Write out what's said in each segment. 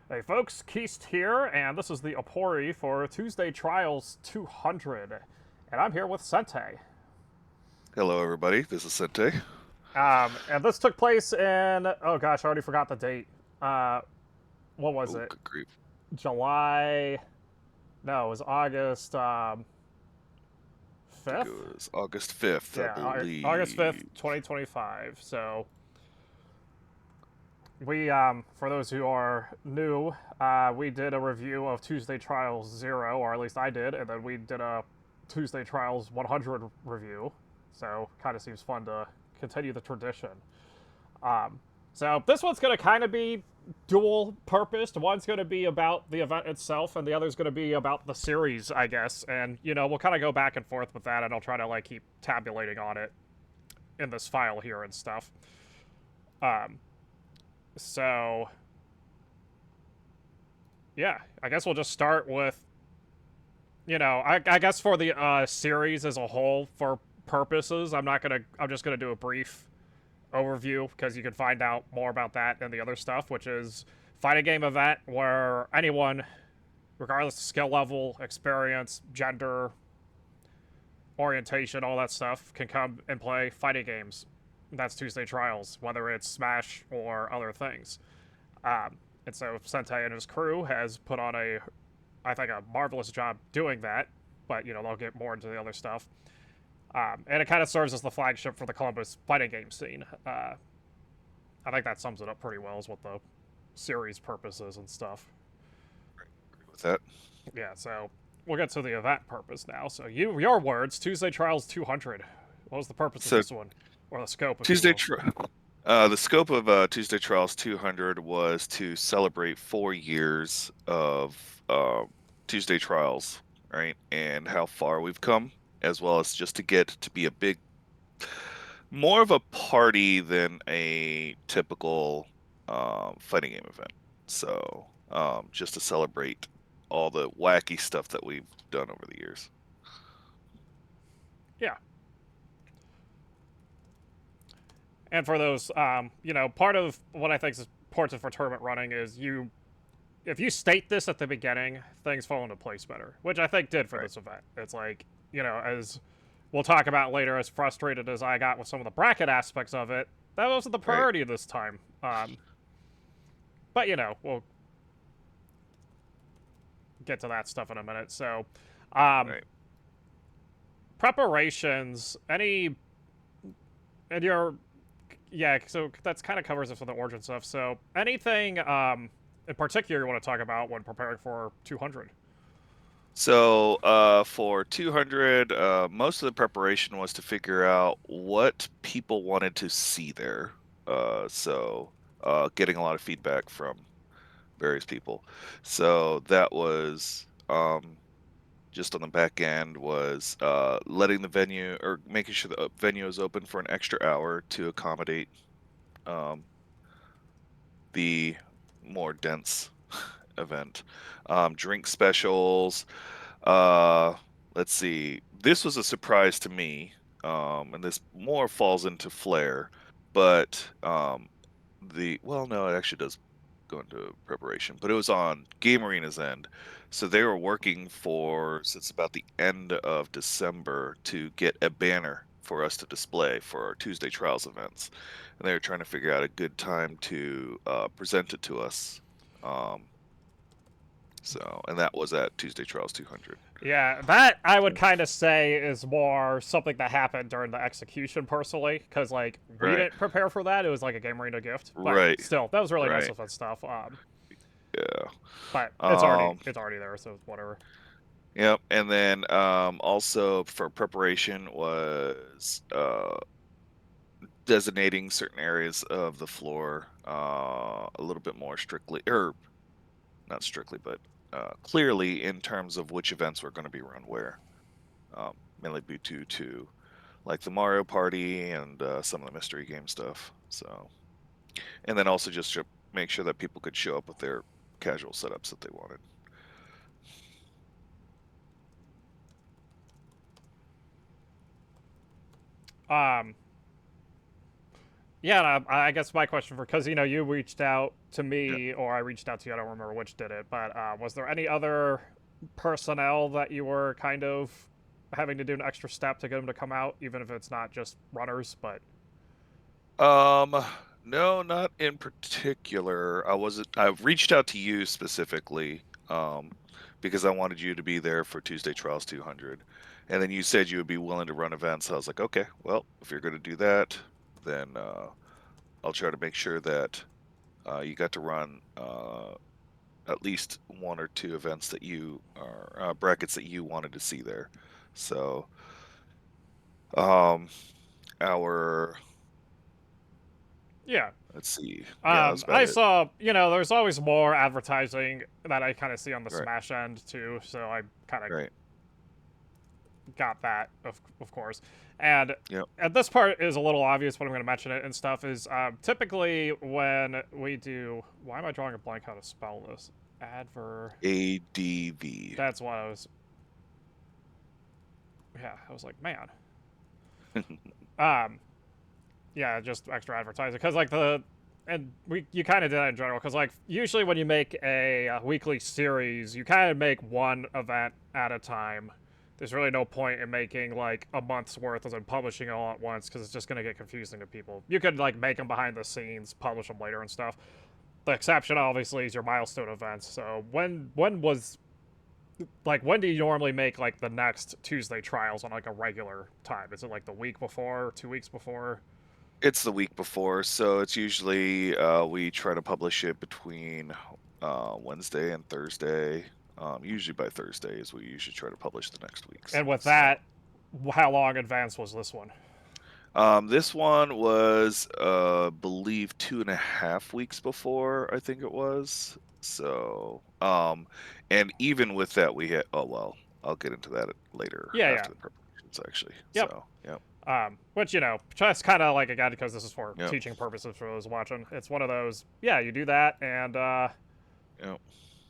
Hey folks, TheKiest's here, and this is the OPERI for Tuesday Trials 200. And I'm here with Sente. Hello, everybody. This is Sente. And this took place in, oh gosh, I already forgot the date. Uh, what was Oh, it? good grief. July, no, it was August I think it 5th? was August 5th, I Yeah, August 5th, believe. 2025. So we, for those who are new, we did a review of Tuesday Trials 0, or at least I did, and then we did a Tuesday Trials 100 review. So kind of seems fun to continue the tradition. So this one's going to kind of be dual purposed. One's going to be about the event itself, and the other's going to be about the series, I guess. And, we'll kind of go back and forth with that, and I'll try to, keep tabulating on it in this file here and stuff. So, yeah, I guess we'll just start with, I guess for the series as a whole, for purposes, I'm just gonna do a brief overview because you can find out more about that and the other stuff, which is fighting game event where anyone, regardless of skill level, experience, gender, orientation, all that stuff, can come and play fighting games. That's Tuesday Trials, whether it's Smash or other things. And so Sente and his crew has put on I think, a marvelous job doing that. But they'll get more into the other stuff. And it kind of serves as the flagship for the Columbus fighting game scene. I think that sums it up pretty well, is what the series purpose is and stuff. Agree with that. Yeah, so we'll get to the event purpose now. So your words, Tuesday Trials 200. What was the purpose of So this one, or the scope, if you Tuesday, will? tri- the scope of Tuesday Trials 200 was to celebrate 4 years of Tuesday Trials, right, and how far we've come, as well as just to get to be more of a party than a typical fighting game event. So, just to celebrate all the wacky stuff that we've done over the years. Yeah, and for those, part of what I think is important for tournament running is if you state this at the beginning, things fall into place better, which I think did for Right, this event. It's like, as we'll talk about later, as frustrated as I got with some of the bracket aspects of it, that wasn't the right, priority this time. But, we'll get to that stuff in a minute. So, um, right. preparations, and yeah, so that's kind of covers it for the origin stuff. So, anything in particular you want to talk about when preparing for 200? So, for 200, most of the preparation was to figure out what people wanted to see there. Getting a lot of feedback from various people. So that was just on the back end was letting the venue or making sure the venue is open for an extra hour to accommodate um, the more dense event. Drink specials. Uh, let's see. This was a surprise to me, and this more falls into flair, but no, it actually does go into preparation, but it was on Game Arena's end. So they were working since about the end of December to get a banner for us to display for our Tuesday Trials events. And they were trying to figure out a good time to present it to us. Um, and that was at Tuesday Trials 200. Yeah, that I would So, kind of say is more something that happened during the execution, personally, because we right, didn't prepare for that. It was like a game arena gift, but right, still, that was really nice right. of that stuff. Yeah. But it's already Um, it's already there, so whatever. yep. And then also for preparation was designating certain areas of the floor a little bit more strictly, or not strictly, but clearly in terms of which events were going to be run where. Mainly due to like the Mario Party and some of the mystery game stuff. So, and then also just to make sure that people could show up with their casual setups that they wanted. Um, Yeah, and I guess my question because you reached out to Yeah. me or I reached out to you. I don't remember which did it, but was there any other personnel that you were kind of having to do an extra step to get them to come out, even if it's not just runners? But Um, no, not in particular. I reached out to you specifically, because I wanted you to be there for Tuesday Trials 200. And then you said you would be willing to run events. I was like, okay, well, if you're going to do that, then I'll try to make sure that you got to run at least one or two events that you are brackets that you wanted to see there. So, um, our yeah, let's see, yeah, that's about I it. saw there's always more advertising that I kind of see on the Right, Smash end too, so I kind of right. got that of course. And Yep. this part is a little obvious, but I'm going to mention it and stuff. Is typically when we do. Why am I drawing a blank how to spell this? Adver. ADV. That's what I was. Yeah, I was like, man. Um, yeah, just extra advertising because like and you kind of did that in general because like usually when you make a weekly series, you kind of make one event at a time. There's really no point in making like a month's worth and then publishing it all at once because it's just gonna get confusing to people. You could like make them behind the scenes, publish them later and stuff. The exception obviously is your milestone events. So when do you normally make like the next Tuesday trials on like a regular time? Is it like the week before, 2 weeks before? It's the week before, so it's usually we try to publish it between Wednesday and Thursday. Usually by Thursday is we usually try to publish the next week's. And with So that, how long advance was this one? this one was believe 2.5 weeks before, I think it was. So and even with that we hit, oh well, I'll get into that later Yeah, yeah. after the preparations actually. Yep. So yep, Which, just kind of like, again, because this is for yep, teaching purposes for those watching, it's one of those, yeah, you do that, and, yep.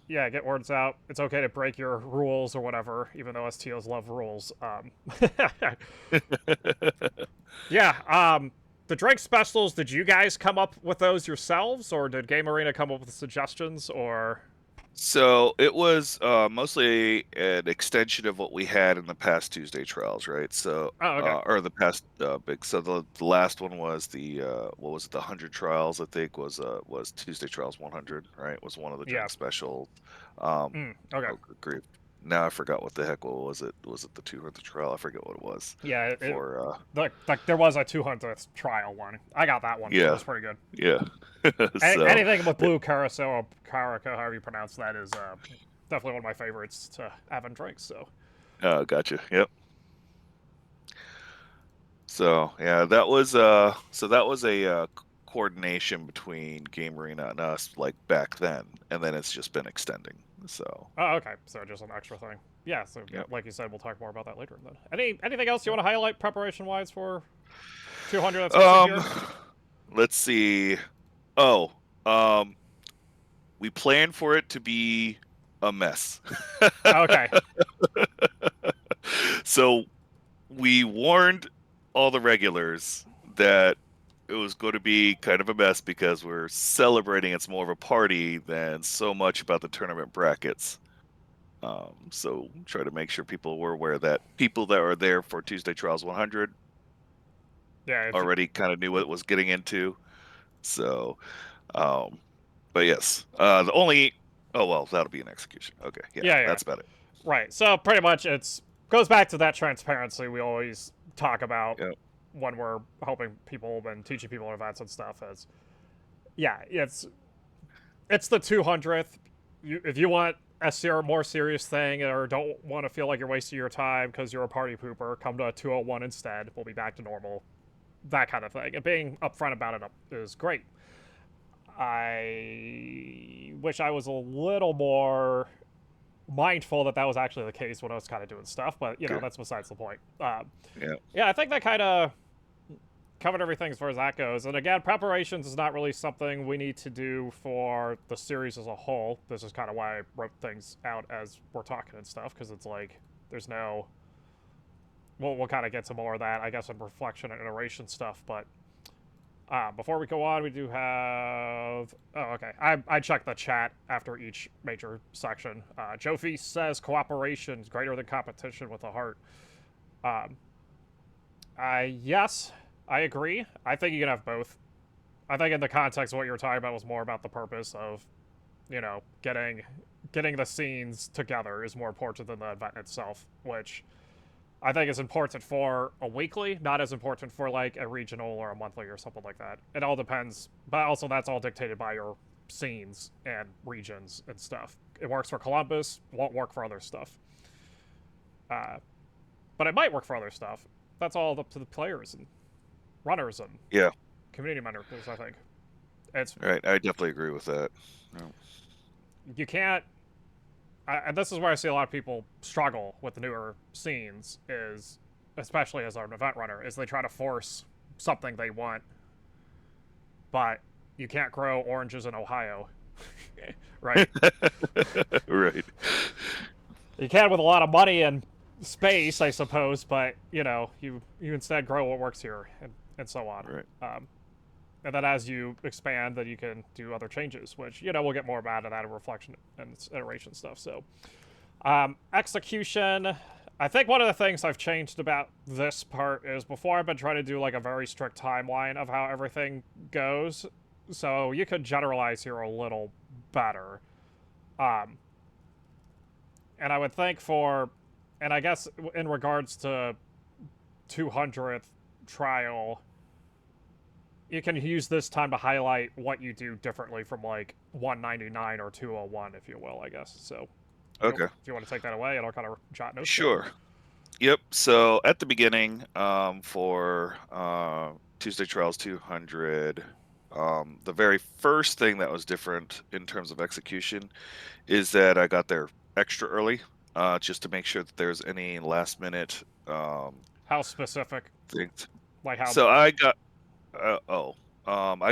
yeah, get words out. It's okay to break your rules or whatever, even though STOs love rules. Yeah, the drink specials, did you guys come up with those yourselves, or did Game Arena come up with suggestions, or... So it was mostly an extension of what we had in the past Tuesday trials, right? So, Oh, okay. or the past big. So the last one was the what was it? The 100 trials, I think, was Tuesday trials 100, right? Was one of the Yeah. drink special. Um, Okay. oh, good grief! Now I forgot what the heck what was it? Was it the 200th trial? I forget what it was. Yeah, For like there was a 200th trial one. I got that one. It yeah, was pretty good. yeah. So Anything with blue carousel or caraca, however you pronounce that, is definitely one of my favorites to have in drinks. So gotcha. Yep. So yeah, that was a coordination between Game Arena and us like back then, and then it's just been extending. So oh, okay, so just an extra thing. Yeah, so yep. like you said, we'll talk more about that later. Then anything else you want to highlight preparation wise for 200 that's missing Um, here? let's see. Oh, we planned for it to be a mess. Okay. So we warned all the regulars that it was going to be kind of a mess because we're celebrating. It's more of a party than so much about the tournament brackets. So try to make sure people were aware that people that are there for Tuesday Trials 100 Yeah. already kind of knew what it was getting into. So, um, but yes, the only, oh well, that'll be an execution. Okay, yeah, Yeah. Yeah. that's about it. Right. So pretty much it's goes back to that transparency we always talk about Yep. when we're helping people and teaching people events and stuff. As yeah, it's the 200th. If you want a more serious thing or don't want to feel like you're wasting your time because you're a party pooper, come to a 201 instead. We'll be back to normal. That kind of thing. And being upfront about it is great. I wish I was a little more mindful that was actually the case when I was kind of doing stuff, but Okay. that's besides the point. Yeah. Yeah, I think that kind of covered everything as far as that goes. And again, preparations is not really something we need to do for the series as a whole. This is kind of why I wrote things out as we're talking and stuff, because it's like there's no. We'll kind of get to more of that, I guess, in reflection and iteration stuff. But Before we go on, we do have. Oh, okay. I check the chat after each major section. Joe Feast says cooperation is greater than competition with a heart. Um, yes, I agree. I think you can have both. I think in the context of what you were talking about was more about the purpose of, getting the scenes together is more important than the event itself, which I think is important for a weekly, not as important for like a regional or a monthly or something like that. It all depends, but also that's all dictated by your scenes and regions and stuff. It works for Columbus, won't work for other stuff. Uh, but it might work for other stuff. That's all up to the players and runners and Yeah. community managers, I think. It's Right. I definitely agree with that. you can't. And this is where I see a lot of people struggle with the newer scenes. Is especially as an event runner, is they try to force something they want, but you can't grow oranges in Ohio, right? Right. You can with a lot of money and space, I suppose, but you instead grow what works here and so on. Right. And then as you expand, then you can do other changes, which we'll get more about that in reflection and iteration stuff. So, execution. I think one of the things I've changed about this part is before I've been trying to do like a very strict timeline of how everything goes, so you could generalize here a little better. Um, and I would think and I guess in regards to 200th trial, you can use this time to highlight what you do differently from like 199 or 201, if you will, I guess. So, Okay. if you want to take that away, and I'll kind of jot notes down. Sure. Yep. So at the beginning, for Tuesday Trials 200, the very first thing that was different in terms of execution is that I got there extra early, just to make sure that there's any last minute How specific? things. Like how? So I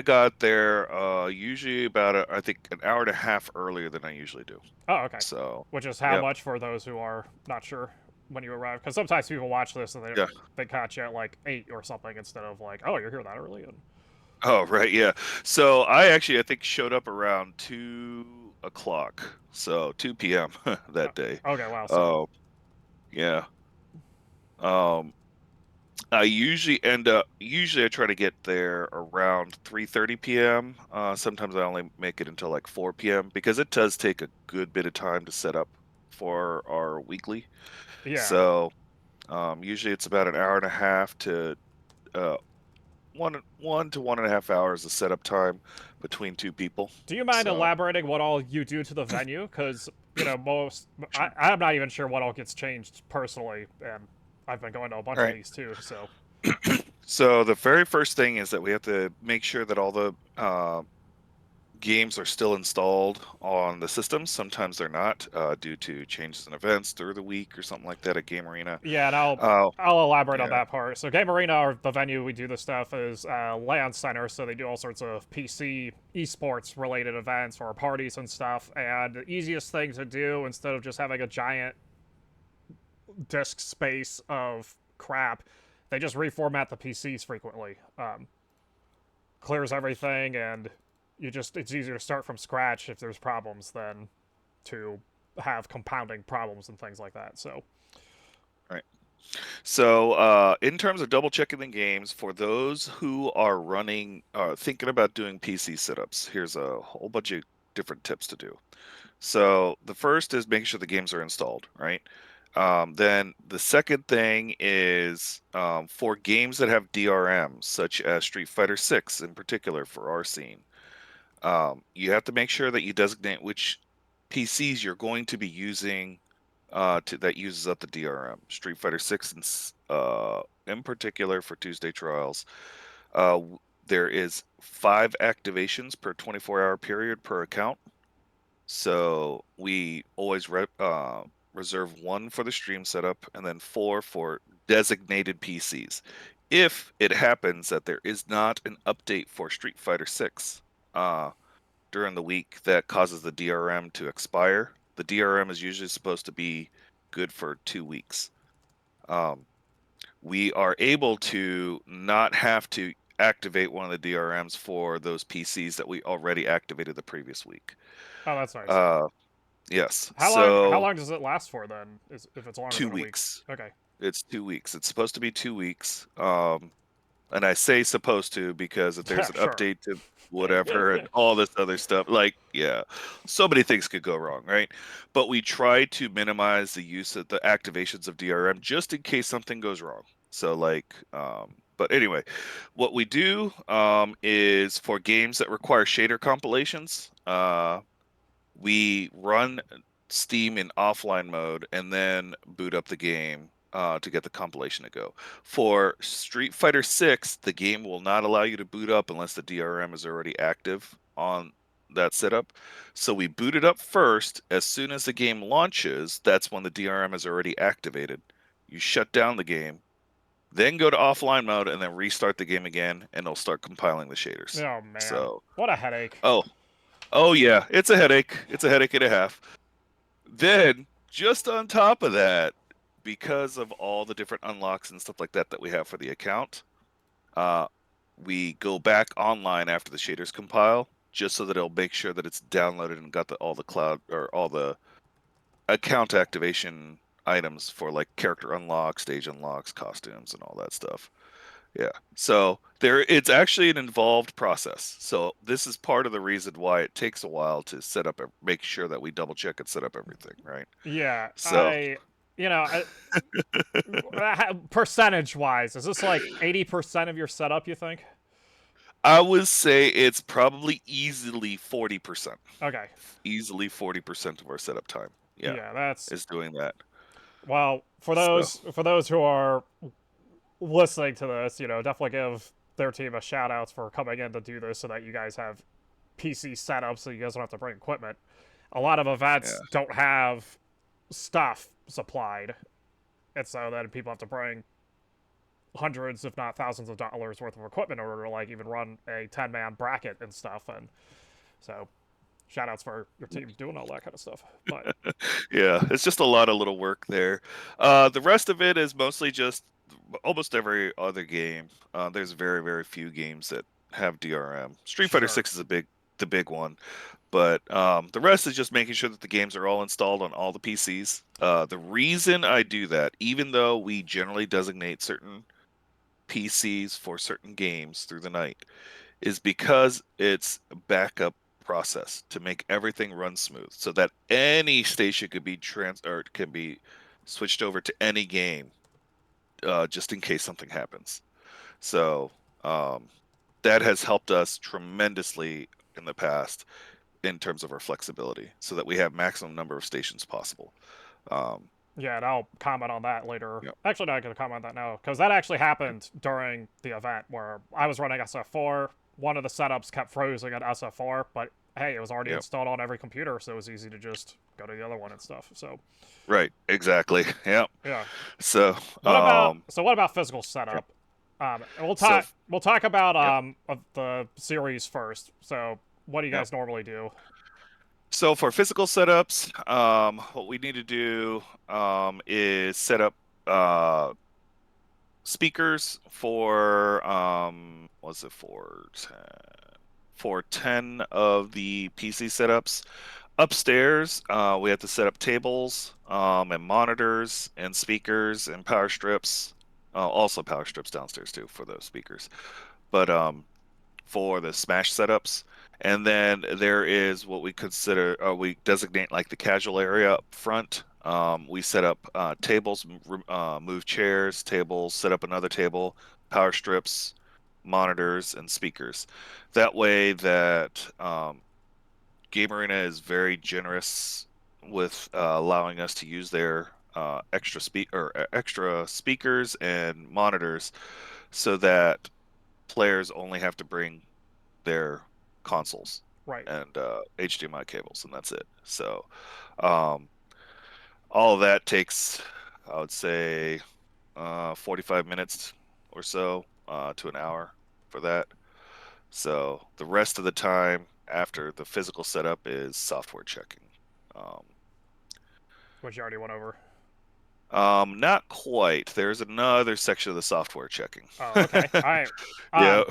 got there usually about I think an hour and a half earlier than I usually do. Oh, okay. So, Which is how yep. much for those who are not sure when you arrive? Because sometimes people watch this and Yeah. they catch you at like 8 or something instead of like, oh, you're here that early. And Oh, right, yeah. So I think showed up around 2 o'clock, so 2 p.m. that day. okay, wow. So Oh, yeah. Um, I usually I try to get there around 3:30 p.m. Sometimes I only make it until like 4 p.m. because it does take a good bit of time to set up for our weekly. yeah. So, usually it's about an hour and a half to uh, 1 to 1.5 hours of setup time between two people. Do you mind So, elaborating what all you do to the venue? Because I'm not even sure what all gets changed personally, and I've been going to a bunch of right. these too. So So the very first thing is that we have to make sure that all the games are still installed on the systems. Sometimes they're not, due to changes in events through the week or something like that at Game Arena. yeah, and Oh, I'll elaborate on yeah. that part. So Game Arena, or the venue we do this stuff, is LAN Center. So they do all sorts of PC esports related events or parties and stuff. And the easiest thing to do instead of just having a giant disk space of crap, they just reformat the PCs frequently. Clears everything, and it's easier to start from scratch if there's problems than to have compounding problems and things like that. So Right. So, in terms of double checking the games, for those who are thinking about doing PC setups, here's a whole bunch of different tips to do. So, the first is making sure the games are installed, right? Then the second thing is, for games that have DRMs, such as Street Fighter 6 in particular for our scene, you have to make sure that you designate which PCs you're going to be using, that uses up the DRM. Street Fighter 6 in particular for Tuesday Trials. There is 5 activations per 24-hour period per account. So we always reserve 1 for the stream setup and then 4 for designated PCs. If it happens that there is not an update for Street Fighter 6 during the week that causes the DRM to expire, the DRM is usually supposed to be good for 2 weeks. We are able to not have to activate one of the DRMs for those PCs that we already activated the previous week. Oh, that's nice. Uh, yes. How long? How So long does it last for then? If it's longer two than a week? weeks. Okay. It's 2 weeks. It's supposed to be 2 weeks. And I say supposed to because if there's Yeah, an sure. update to whatever and all this other stuff, like, yeah, so many things could go wrong, right? But we try to minimize the use of the activations of DRM just in case something goes wrong. So, like, but anyway, what we do is for games that require shader compilations, we run Steam in offline mode and then boot up the game to get the compilation to go. For Street Fighter 6, the game will not allow you to boot up unless the DRM is already active on that setup. So we boot it up first. As soon as the game launches, that's when the DRM is already activated. You shut down the game, then go to offline mode, and then restart the game again, and it'll start compiling the shaders. Oh man, So, what a headache. oh, oh yeah, it's a headache. It's a headache and a half. Then, just on top of that, because of all the different unlocks and stuff like that that we have for the account, uh, we go back online after the shaders compile, just so that it'll make sure that it's downloaded and got all the cloud or all the account activation items for like character unlocks, stage unlocks, costumes, and all that stuff. Yeah. So it's actually an involved process. So this is part of the reason why it takes a while to set up, make sure that we double check and set up everything, right? Yeah, So you know, percentage wise, is this like 80% of your setup? You think? I would say it's probably easily 40%. Okay. Easily 40% of our setup time. Yeah, Yeah, that's is doing that. well So for those who are listening to this, definitely give their team a shout out for coming in to do this so that you guys have PC setup so you guys don't have to bring equipment. A lot of yeah, events don't have stuff supplied, and so then people have to bring hundreds, if not thousands, of dollars worth of equipment in order to like even run a 10-man bracket and stuff. And so, shout outs for your team doing all that kind of stuff. But yeah, it's just a lot of little work there. The rest of it is mostly just almost every other game. There's very, very few games that have DRM. Street Fighter sure, 6 is the big one, but the rest is just making sure that the games are all installed on all the PCs. The reason I do that, even though we generally designate certain PCs for certain games through the night, is because it's a backup process to make everything run smooth so that any station could be or can be switched over to any game just in case something happens. So um, that has helped us tremendously in the past in terms of our flexibility so that we have maximum number of stations possible. Um, yeah, and I'll comment on that later. yeah, Actually, not going to comment on that now because that actually happened during the event where I was running SF4. One of the setups kept freezing at SF4, but hey, it was already yeah, installed on every computer, so it was easy to just go to the other one and stuff. So right, exactly. Yeah. yeah. So What about physical yeah. setup? We'll So talk about yeah. of the series first. So what do you Yeah. guys normally do? So for physical setups, what we need to do is set up uh, speakers for what's it for 10 of the PC setups. Upstairs, we have to set up tables and monitors and speakers and power strips. Also power strips downstairs too for those speakers. But for the Smash setups. And then there is what we consider, we designate like the casual area up front. We set up tables, move chairs, tables, set up another table, power strips, monitors, and speakers. That way, that Game Arena is very generous with allowing us to use their extra speakers and monitors, so that players only have to bring their consoles Right. and HDMI cables, and that's it. So um, all of that takes, I would say, 45 minutes or so to an hour for that. So the rest of the time after the physical setup is software checking. Um, Which you already went over. Not quite. There's another section of the software checking. Oh, okay. All right. Yeah.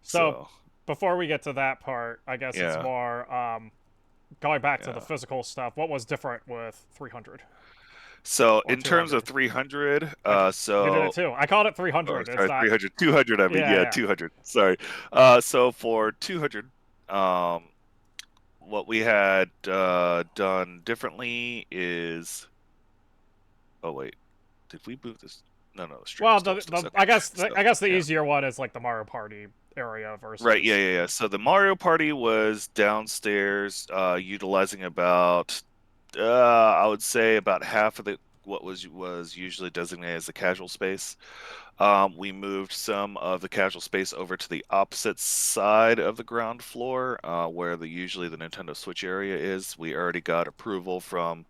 So So, before we get to that part, I guess it's yeah, more going back to the yeah. physical stuff. What was different with 300 So or in terms of 200? 300, Like you did it so too. I called it or 300. It's sorry, not. 300, 200. I mean, Yeah, yeah, yeah. 200. Sorry. So for 200, what we had done differently is, oh wait, did we move this? No, no, the stream Well, still says I okay. guess So I guess the yeah, easier one is like the Mario Party area right, yeah, versus yeah, yeah. So the Mario Party was downstairs, utilizing about, I would say about half of the what was usually designated as the casual space. We moved some of the casual space over to the opposite side of the ground floor, where usually the Nintendo Switch area is. We already got approval from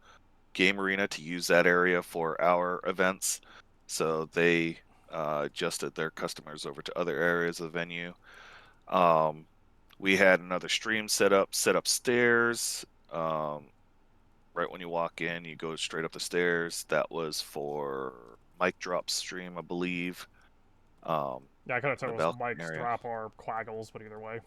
Game Arena to use that area for our events, so they adjusted their customers over to other areas of the venue. Um, we had another stream set upstairs. Right when you walk in, you go straight up the stairs. That was for mic drop stream, I believe. yeah. I could have In told the it was balcony Mike's area. drop or Quaggles, but either way,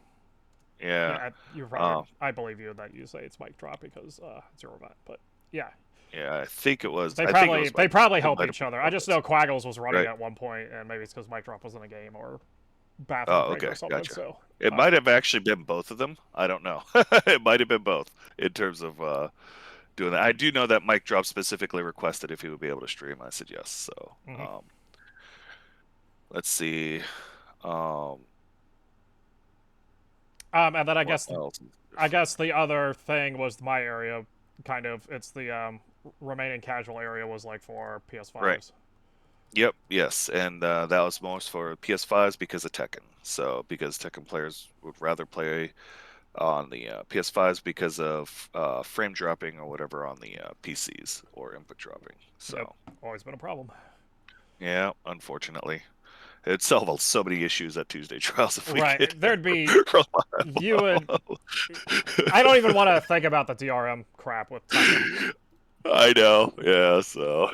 Yeah. yeah, you're probably. Um, I believe you that you say it's Mike drop because it's your event, but yeah, yeah, I think it was. they I think it probably was Mike. they probably It help might have each been other. I just Quackles. know Quaggles was running Right. at one point, and maybe it's because Mike drop was in a game or bathroom Oh, break okay, or something. gotcha. So, It might have actually been both of them. I don't know. It might have been both in terms of doing that. I do know that Mike Drop specifically requested if he would be able to stream. I said yes. So mhm. let's see. Um, And then what else is I guess different? the other thing was my area. Kind of, it's the remaining casual area was like for Right. PS5s. Yep. Yes. And that was most for PS5s because of Tekken. So because Tekken players would rather play on the PS5s because of frame dropping or whatever on the PCs or input dropping. Yep, So always been a problem. yeah, unfortunately. It'd solve so many issues at Tuesday Trials if we could Right, there'd be you would. reliable. I don't even want to think about the DRM crap with Tekken. I know, yeah, so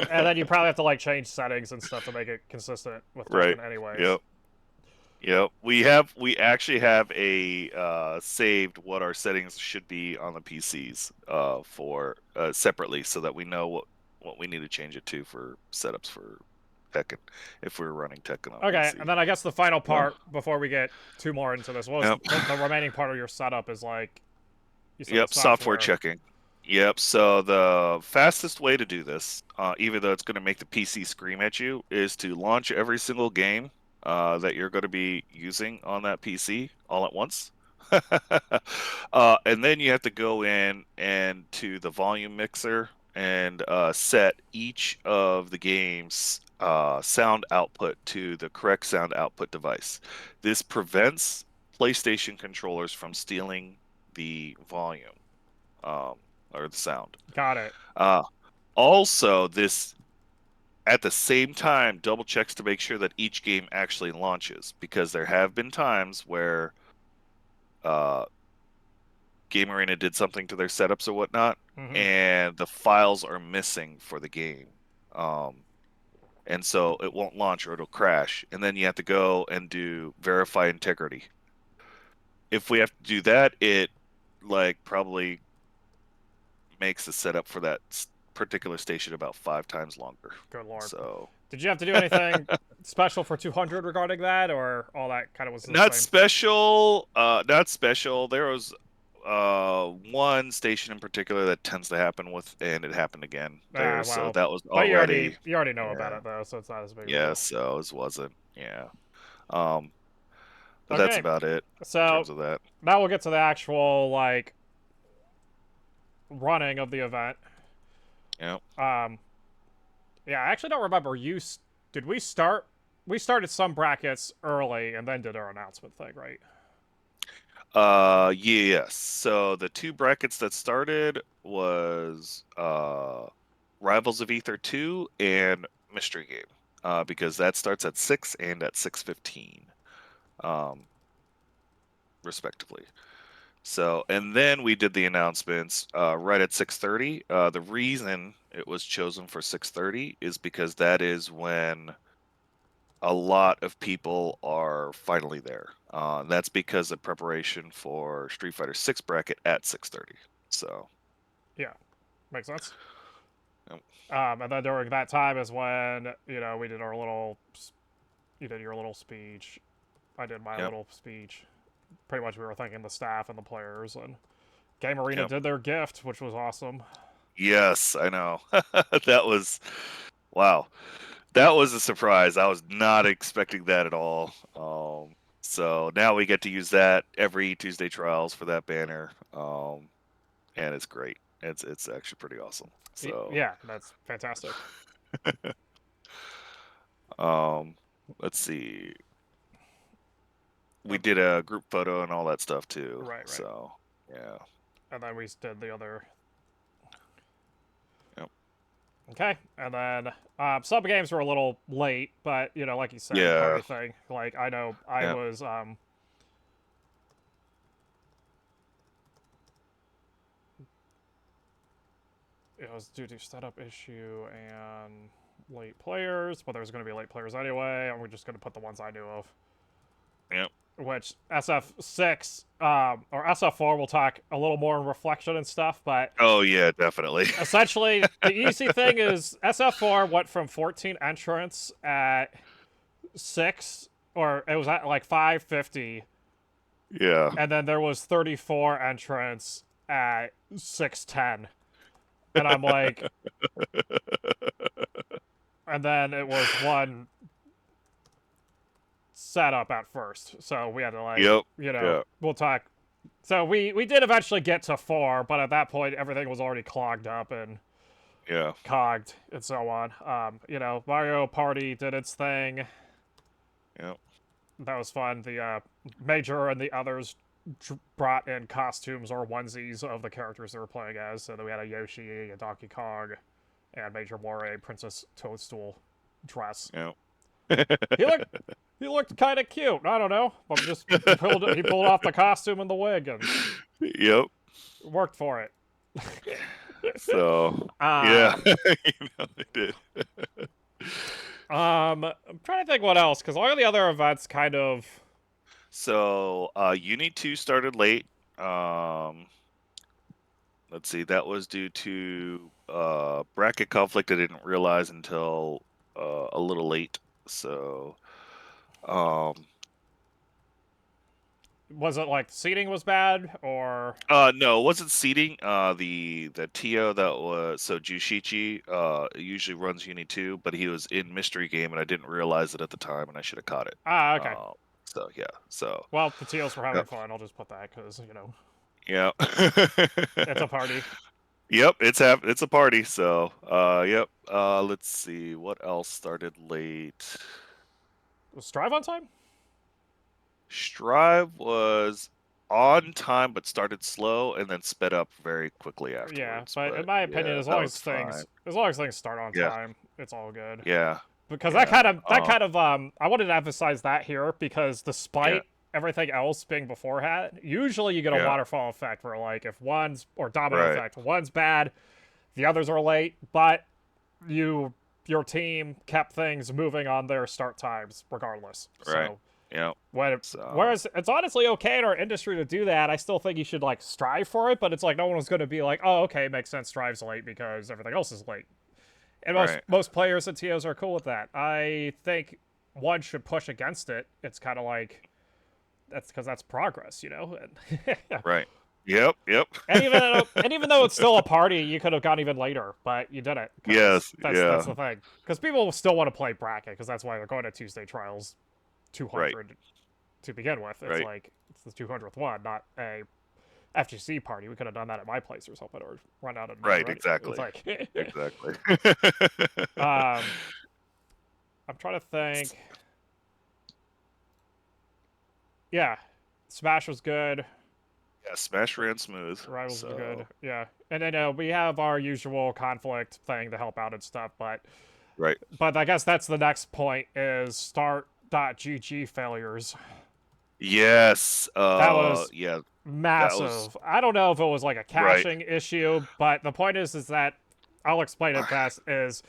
And then you probably have to like change settings and stuff to make it consistent with right. Tekken, anyways. Yep. Yep. We actually have a saved what our settings should be on the PCs for separately so that we know what we need to change it to for setups for Tekken if we're running Tekken on Okay, PC. and then I guess the final Oh, part before we get too more into this was yep. the remaining part of your setup is like you said the Yep, software software. checking. Yep, so the fastest way to do this, even though it's going to make the PC scream at you, is to launch every single game that you're going to be using on that PC all at once. And then you have to go in and to the volume mixer and set each of the game's sound output to the correct sound output device. This prevents PlayStation controllers from stealing the volume um, or the sound. Got it. Uh, Also, this at the same time double checks to make sure that each game actually launches because there have been times where uh, Game Arena did something to their setups or whatnot, Hmm. and the files are missing for the game. Um, and so it won't launch or it'll crash. And then you have to go and do verify integrity. If we have to do that, it like probably makes the setup for that particular station about 5 times longer. Good lord. So Did you have to do anything special for 200 regarding that, or all that kind of was the not same? special, not special. There was one station in particular that tends to happen with, and it happened again Ah, there. So well, that was but already, you already know about yeah, it though, so it's not as big of a yeah. deal. So it wasn't, yeah. Um, but that's Okay, about it in so terms of that. now we'll get to the actual like running of the event. Yeah. Um, yeah, I actually don't remember. Did we start? We started some brackets early and then did our announcement thing, right? Yes. So the two brackets that started was Rivals of Ether 2 and Mystery Game. Because that starts at 6 and at 6:15, um, respectively. So, and then we did the announcements right at 6:30. The reason it was chosen for 6:30 is because that is when a lot of people are finally there. That's because of preparation for Street Fighter 6 bracket at 6:30. So, Yeah, makes sense. yep, And then during that time is when we did our little. You did your little speech. I did my yep, little speech. Pretty much, we were thanking the staff and the players, and Game Arena yep. did their gift, which was awesome. Yes, I know. That was wow. That was a surprise. I was not expecting that at all. So now we get to use that every Tuesday trials for that banner, and it's great. It's actually pretty awesome. So, Yeah, that's fantastic. um, let's see. We Uh, did a group photo and all that stuff too. right, right. So yeah, And then we did the other. yep, Okay, and then some games were a little late, but like you said, yeah, party thing. Like I know I yeah. was it was due to setup issue and late players, but there was going to be late players anyway, and we're just going to put the ones I knew of. Yep. Which SF6 or SF4 will talk a little more in reflection and stuff, but Oh yeah, definitely. essentially the easy thing is SF4 went from 14 entrants at 6, or it was at like 550, Yeah. and then there was 34 entrants at 610. And I'm like, and then it was one setup at first. So we had to Yep. Yeah. we'll talk. So we did eventually get to 4, but at that point everything was already clogged up and Yeah. cogged and so on. Mario Party did its thing. Yep. That was fun. The Major and the others brought in costumes or onesies of the characters they were playing as. So that we had a Yoshi, a Donkey Kong, and Major wore a Princess Toadstool dress. Yep. He looked he looked kind of cute. I don't know. But just he pulled off the costume and the wig and Yep. worked for it. So Uh, yeah, they did. I'm trying to think what else, because all of the other events kind of. So Uni 2 started late. Um, let's see, that was due to bracket conflict I didn't realize until a little late. So um, Was it like seating was bad or? no, it wasn't seating. The TO that was so Jushichi usually runs Uni 2, but he was in mystery game and I didn't realize it at the time and I should have caught it. Okay. So yeah, so Well, the teals were having yep, fun. I'll just put that because yep. it's a party. Yep, it's a party, so yep. Let's see what else started late. Was Strive on time? Strive was on time but started slow and then sped up very quickly Yeah, afterwards. but in But my opinion, yeah, that was fine. as long as things start on Yeah, time, it's all good. yeah, Because yeah, I wanted to emphasize that here because yeah, despite everything else being beforehand, usually you get a yeah. waterfall effect where like if one's or domino Right, effect, one's bad, the others are late, but your team kept things moving on their start times regardless. right. So Yep. So whereas it's honestly okay in our industry to do that, I still think you should like strive for it, but it's like no one's going to be like, oh, okay, makes sense, Strive's late because everything else is late. And right, most players and TOs are cool with that. I think one should push against it. It's kind of like that's because that's progress, And, right. Yep, yep. and even though it's still a party, you could have gone even later, but you didn't because Yes, that's yeah. the thing. Because people still want to play bracket because that's why they're going to Tuesday trials Right, 200 to begin with. It's right, like it's the 200th one, not a FGC party. We could have done that at my place or something, or run out of me right, already. It's exactly. like, Exactly. um, I'm trying to think. Yeah, Smash was good. Yeah, Smash ran smooth. Rivals was good. So Yeah, and then we have our usual conflict thing to help out and stuff, right. but I guess that's the next point is start.gg failures. Yes. That was Yeah, that was massive. I don't know if it was like a right. caching issue, but the point is that I'll explain it best is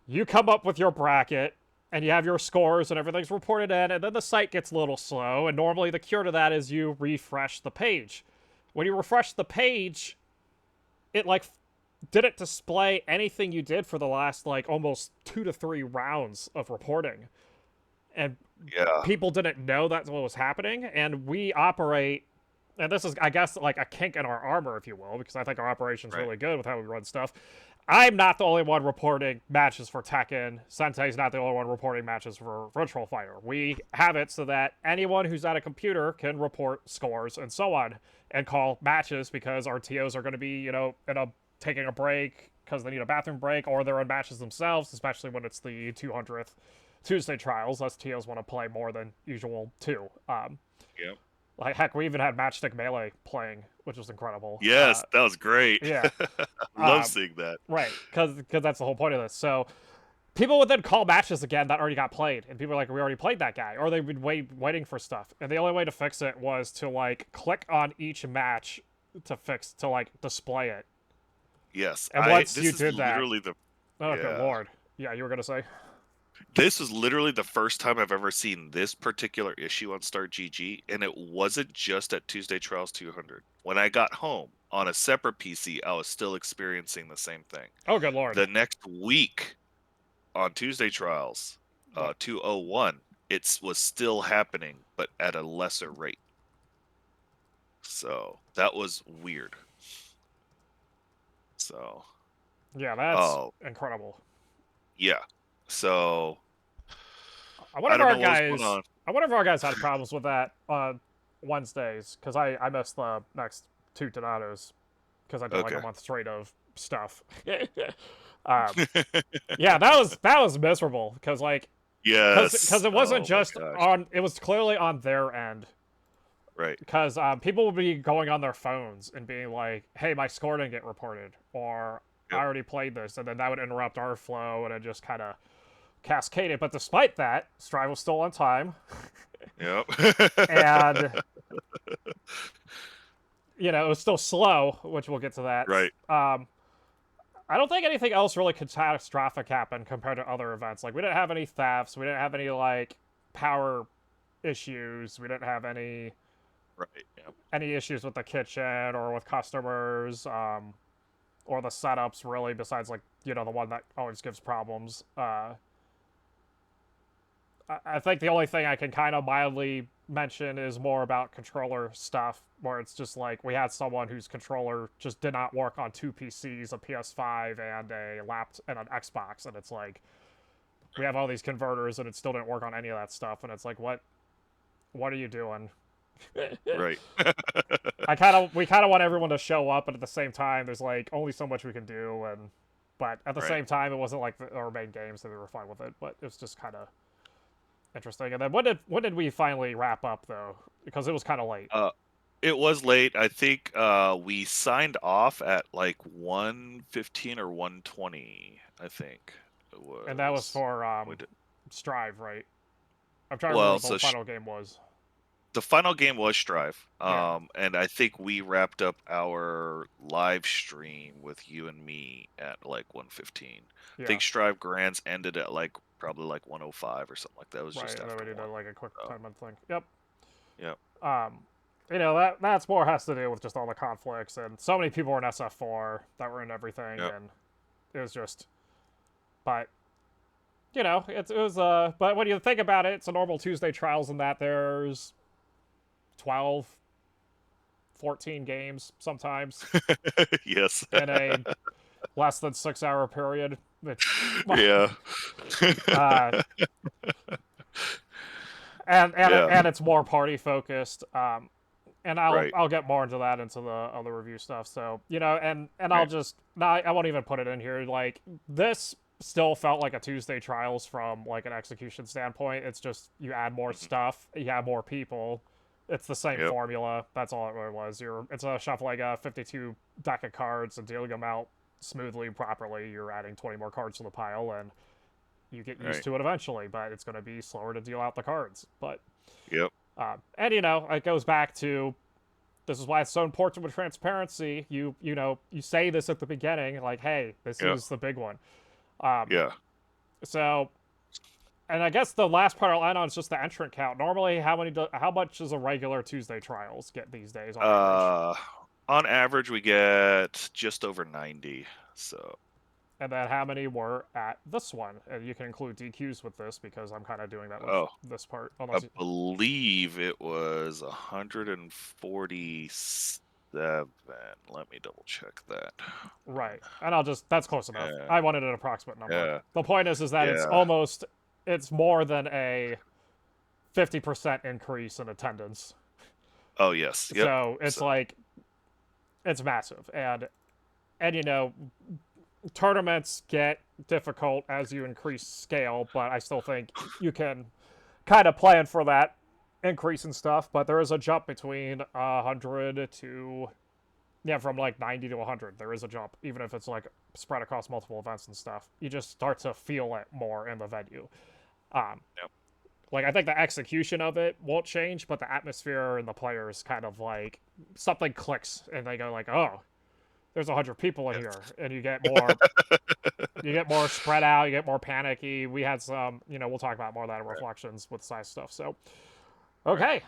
you come up with your bracket and you have your scores and everything's reported in, and then the site gets a little slow, and normally the cure to that is you refresh the page. When you refresh the page, it like didn't display anything you did for the last like almost 2 to 3 rounds of reporting. And Yeah. people didn't know that's what was happening, and we operate, and this is I guess like a kink in our armor, if you will, because I think our operation's Right. really good with how we run stuff. I'm not the only one reporting matches for Tekken. Sente's not the only one reporting matches for Virtual Fighter. We have it so that anyone who's at a computer can report scores and so on and call matches because our TOs are going to be, taking a break because they need a bathroom break or they're in matches themselves, especially when it's the 200th Tuesday trials. Us TOs want to play more than usual too. Yep. Like heck, we even had Matchstick Melee playing, which was incredible. Yes, that was great. Yeah, Love seeing that. right, because that's the whole point of this. So people would then call matches again that already got played, and people are like, "We already played that guy," or they've been waiting for stuff, and the only way to fix it was to like click on each match to like display it. Yes, And I once you this is did that, literally the oh good yeah. lord, yeah, you were gonna say, This was literally the first time I've ever seen this particular issue on Start GG, and it wasn't just at Tuesday Trials 200. When I got home on a separate PC, I was still experiencing the same thing. oh good lord, The next week on Tuesday Trials, what? 201, it was still happening, but at a lesser rate. So that was weird. So, Yeah, that's oh incredible. yeah. So I wonder I if don't our know what was going guys, on. I wonder if our guys had problems with that on Wednesdays because I missed the next two Donatos because I did like a Okay. month straight of stuff. um, yeah, that was miserable because like Yes. because it wasn't Oh my just gosh. on, it was clearly on their end Right. because people would be going on their phones and being like, "Hey, my score didn't get reported," or "I Yep. already played this," and then that would interrupt our flow and it just kind of cascaded. But despite that, Strive was still on time, Yep. and it was still slow, which we'll get to that. Right. I don't think anything else really catastrophic happened compared to other events. Like we didn't have any thefts, we didn't have any like power issues, we didn't have Right. Yep. any issues with the kitchen or with customers, or the setups really. Besides like the one that always gives problems. I think the only thing I can kind of mildly mention is more about controller stuff, where it's just like we had someone whose controller just did not work on two PCs, a PS5 and a laptop and an Xbox, and it's like we have all these converters and it still didn't work on any of that stuff, and it's like what are you doing? Right. We kind of want everyone to show up, but at the same time, there's like only so much we can do, and but at the Right. same time, it wasn't like our main game, so we were fine with it. But it was just kind of interesting. And then when did we finally wrap up though? Because it was kind of late, Uh, it was late. I think we signed off at like 1:15 or 1:20, I think it and that was was. for We did. Strive, right? I'm trying to remember Well, what the so final game was. the final game was Strive. Yeah, And I think we wrapped up our live stream with you and me at like 1:15. I yeah, think Strive Grands ended at like probably like 1:05 or something like that. It was right. just And then after we did one. like a quick So, 10-minute thing. Yep. yep. Um, that's more has to do with just all the conflicts and so many people were in SF4 that were in everything, Yep. and it was just, but it was but when you think about it, it's a normal Tuesday trials in that there's 12, 14 games sometimes Yes. in a less than 6 hour period. It's Yeah. uh, Yeah. and it's more party focused. And Right. I'll get more into that into the other review stuff. So and I'll Right. just no, I won't even put it in here. Like this still felt like a Tuesday trials from like an execution standpoint. It's just you add more Mhm. stuff, you have more people. It's the same Yep. formula. That's all it really was. It's a shuffling a 52 deck of cards and dealing them out smoothly, properly. You're adding 20 more cards to the pile, and you get used Right. to it eventually. But it's going to be slower to deal out the cards. But Yep. And it goes back to this is why it's so important with transparency. You say this at the beginning, like, hey, this Yeah. is the big one. Yeah. So, and I guess the last part I'll end on is just the entrant count. Normally, how much does a regular Tuesday trials get these days on average? Uh, on average, we get just over 90. So, And then how many were at this one? And you can include DQs with this because I'm kind of doing that with oh, this part. I Unless you, believe it was 147. Let me double check that. right, and that's close enough. Yeah. I wanted an approximate number. Yeah. The point is that Yeah. it's more than a 50% increase in attendance. Oh, yes. Yep. So it's So, like it's massive, and tournaments get difficult as you increase scale, but I still think you can kind of plan for that increase in stuff. But there is a jump between 100 to from like 90 to 100. There is a jump, even if it's like spread across multiple events and stuff. You just start to feel it more in the venue. Um, yep. like I think the execution of it won't change, but the atmosphere and the players kind of like something clicks and they go like, oh, there's 100 people in here, and you get more spread out, you get more panicky. We had some, we'll talk about more of that in Right. reflections with size stuff. So, Right. okay.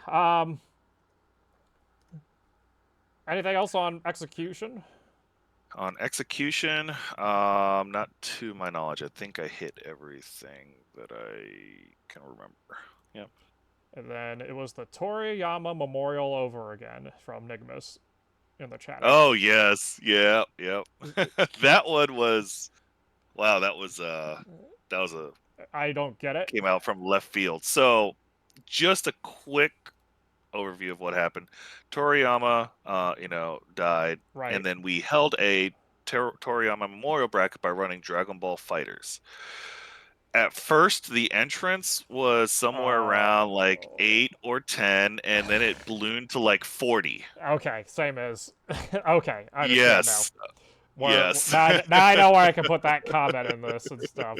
Anything else on execution? On execution, not to my knowledge. I think I hit everything that I can remember. Yep. And then it was the Toriyama Memorial over again from Nigmas in the chat. Oh yes, yeah, yep. That one was wow. That was a I don't get it. came out from left field. So, just a quick overview of what happened. Toriyama, died, and Right. then we held a Toriyama memorial bracket by running Dragon Ball Fighters. At first, the entrance was somewhere around like Oh. 8 or 10, and then it ballooned to like 40. Okay. Same as. Okay. I understand now. Yes, Where yes. now I know where I can put that comment in this and stuff.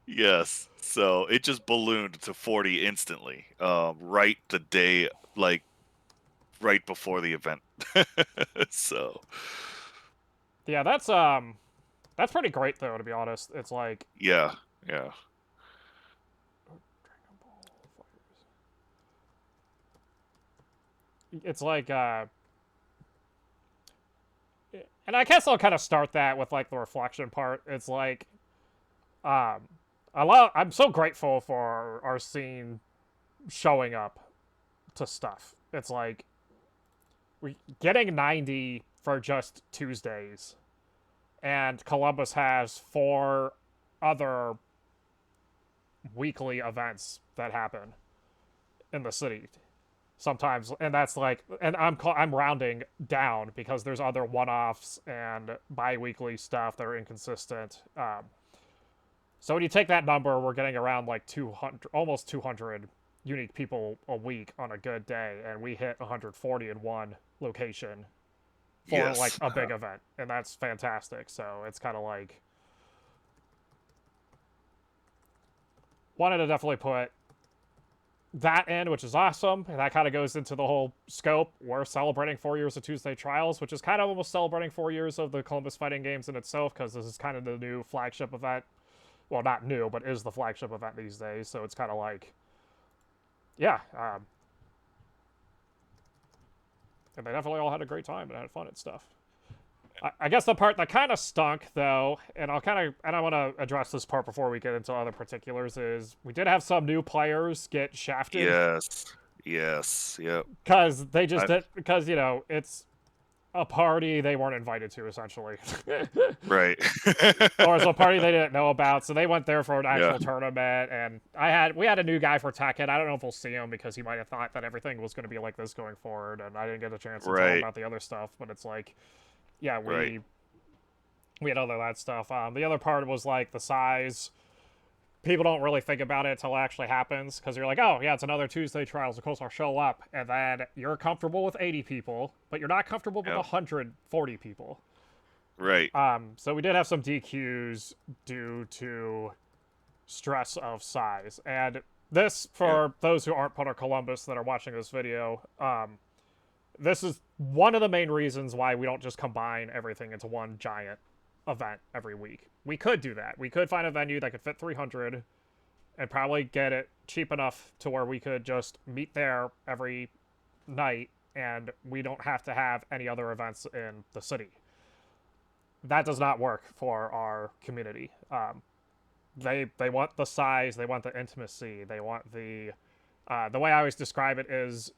Yes. So it just ballooned to 40 instantly. Right the day, like right before the event. So Yeah, that's pretty great though. To be honest, it's like yeah, yeah, it's like and I guess I'll kind of start that with like the reflection part. It's like um I'm so grateful for our scene showing up to stuff. It's like we getting 90 for just Tuesdays, and Columbus has 4 other weekly events that happen in the city sometimes, and that's like, and I'm rounding down because there's other one-offs and bi-weekly stuff that are inconsistent. So when you take that number, we're getting around like 200, almost 200 unique people a week on a good day, and we hit 140 in one location for like yes, a big event, and that's fantastic. So it's kind of like wanted to definitely put that in, which is awesome. And that kind of goes into the whole scope. We're celebrating 4 years of Tuesday Trials, which is kind of almost celebrating 4 years of the Columbus Fighting Games in itself, because this is kind of the new flagship event. Well, not new, but is the flagship event these days. So it's kind of like, yeah. And they definitely all had a great time and had fun and stuff. I guess the part that kind of stunk, though, and I want to address this part before we get into other particulars, is we did have some new players get shafted yes, yes, yep. because they just I, did, because it's a party they weren't invited to, essentially. right. Or it's a party they didn't know about, so they went there for an Yeah, actual tournament. And we had a new guy for Tekken. I don't know if we'll see him because he might have thought that everything was going to be like this going forward, and I didn't get a chance to tell him right, about the other stuff. But it's like, yeah, right. we had all of that stuff. The other part was like the size. People don't really think about it until it actually happens, because you're like, oh yeah, it's another Tuesday Trials. Of course, I'll show up, and then you're comfortable with 80 people, but you're not comfortable with Yep, 140 people. right. So we did have some DQs due to stress of size, and This, Yeah. for those who aren't part of Columbus that are watching this video, this is one of the main reasons why we don't just combine everything into one giant event every week. We could do that. We could find a venue that could fit 300 and probably get it cheap enough to where we could just meet there every night and we don't have to have any other events in the city. That does not work for our community. They want the size, they want the intimacy, they want the way I always describe it is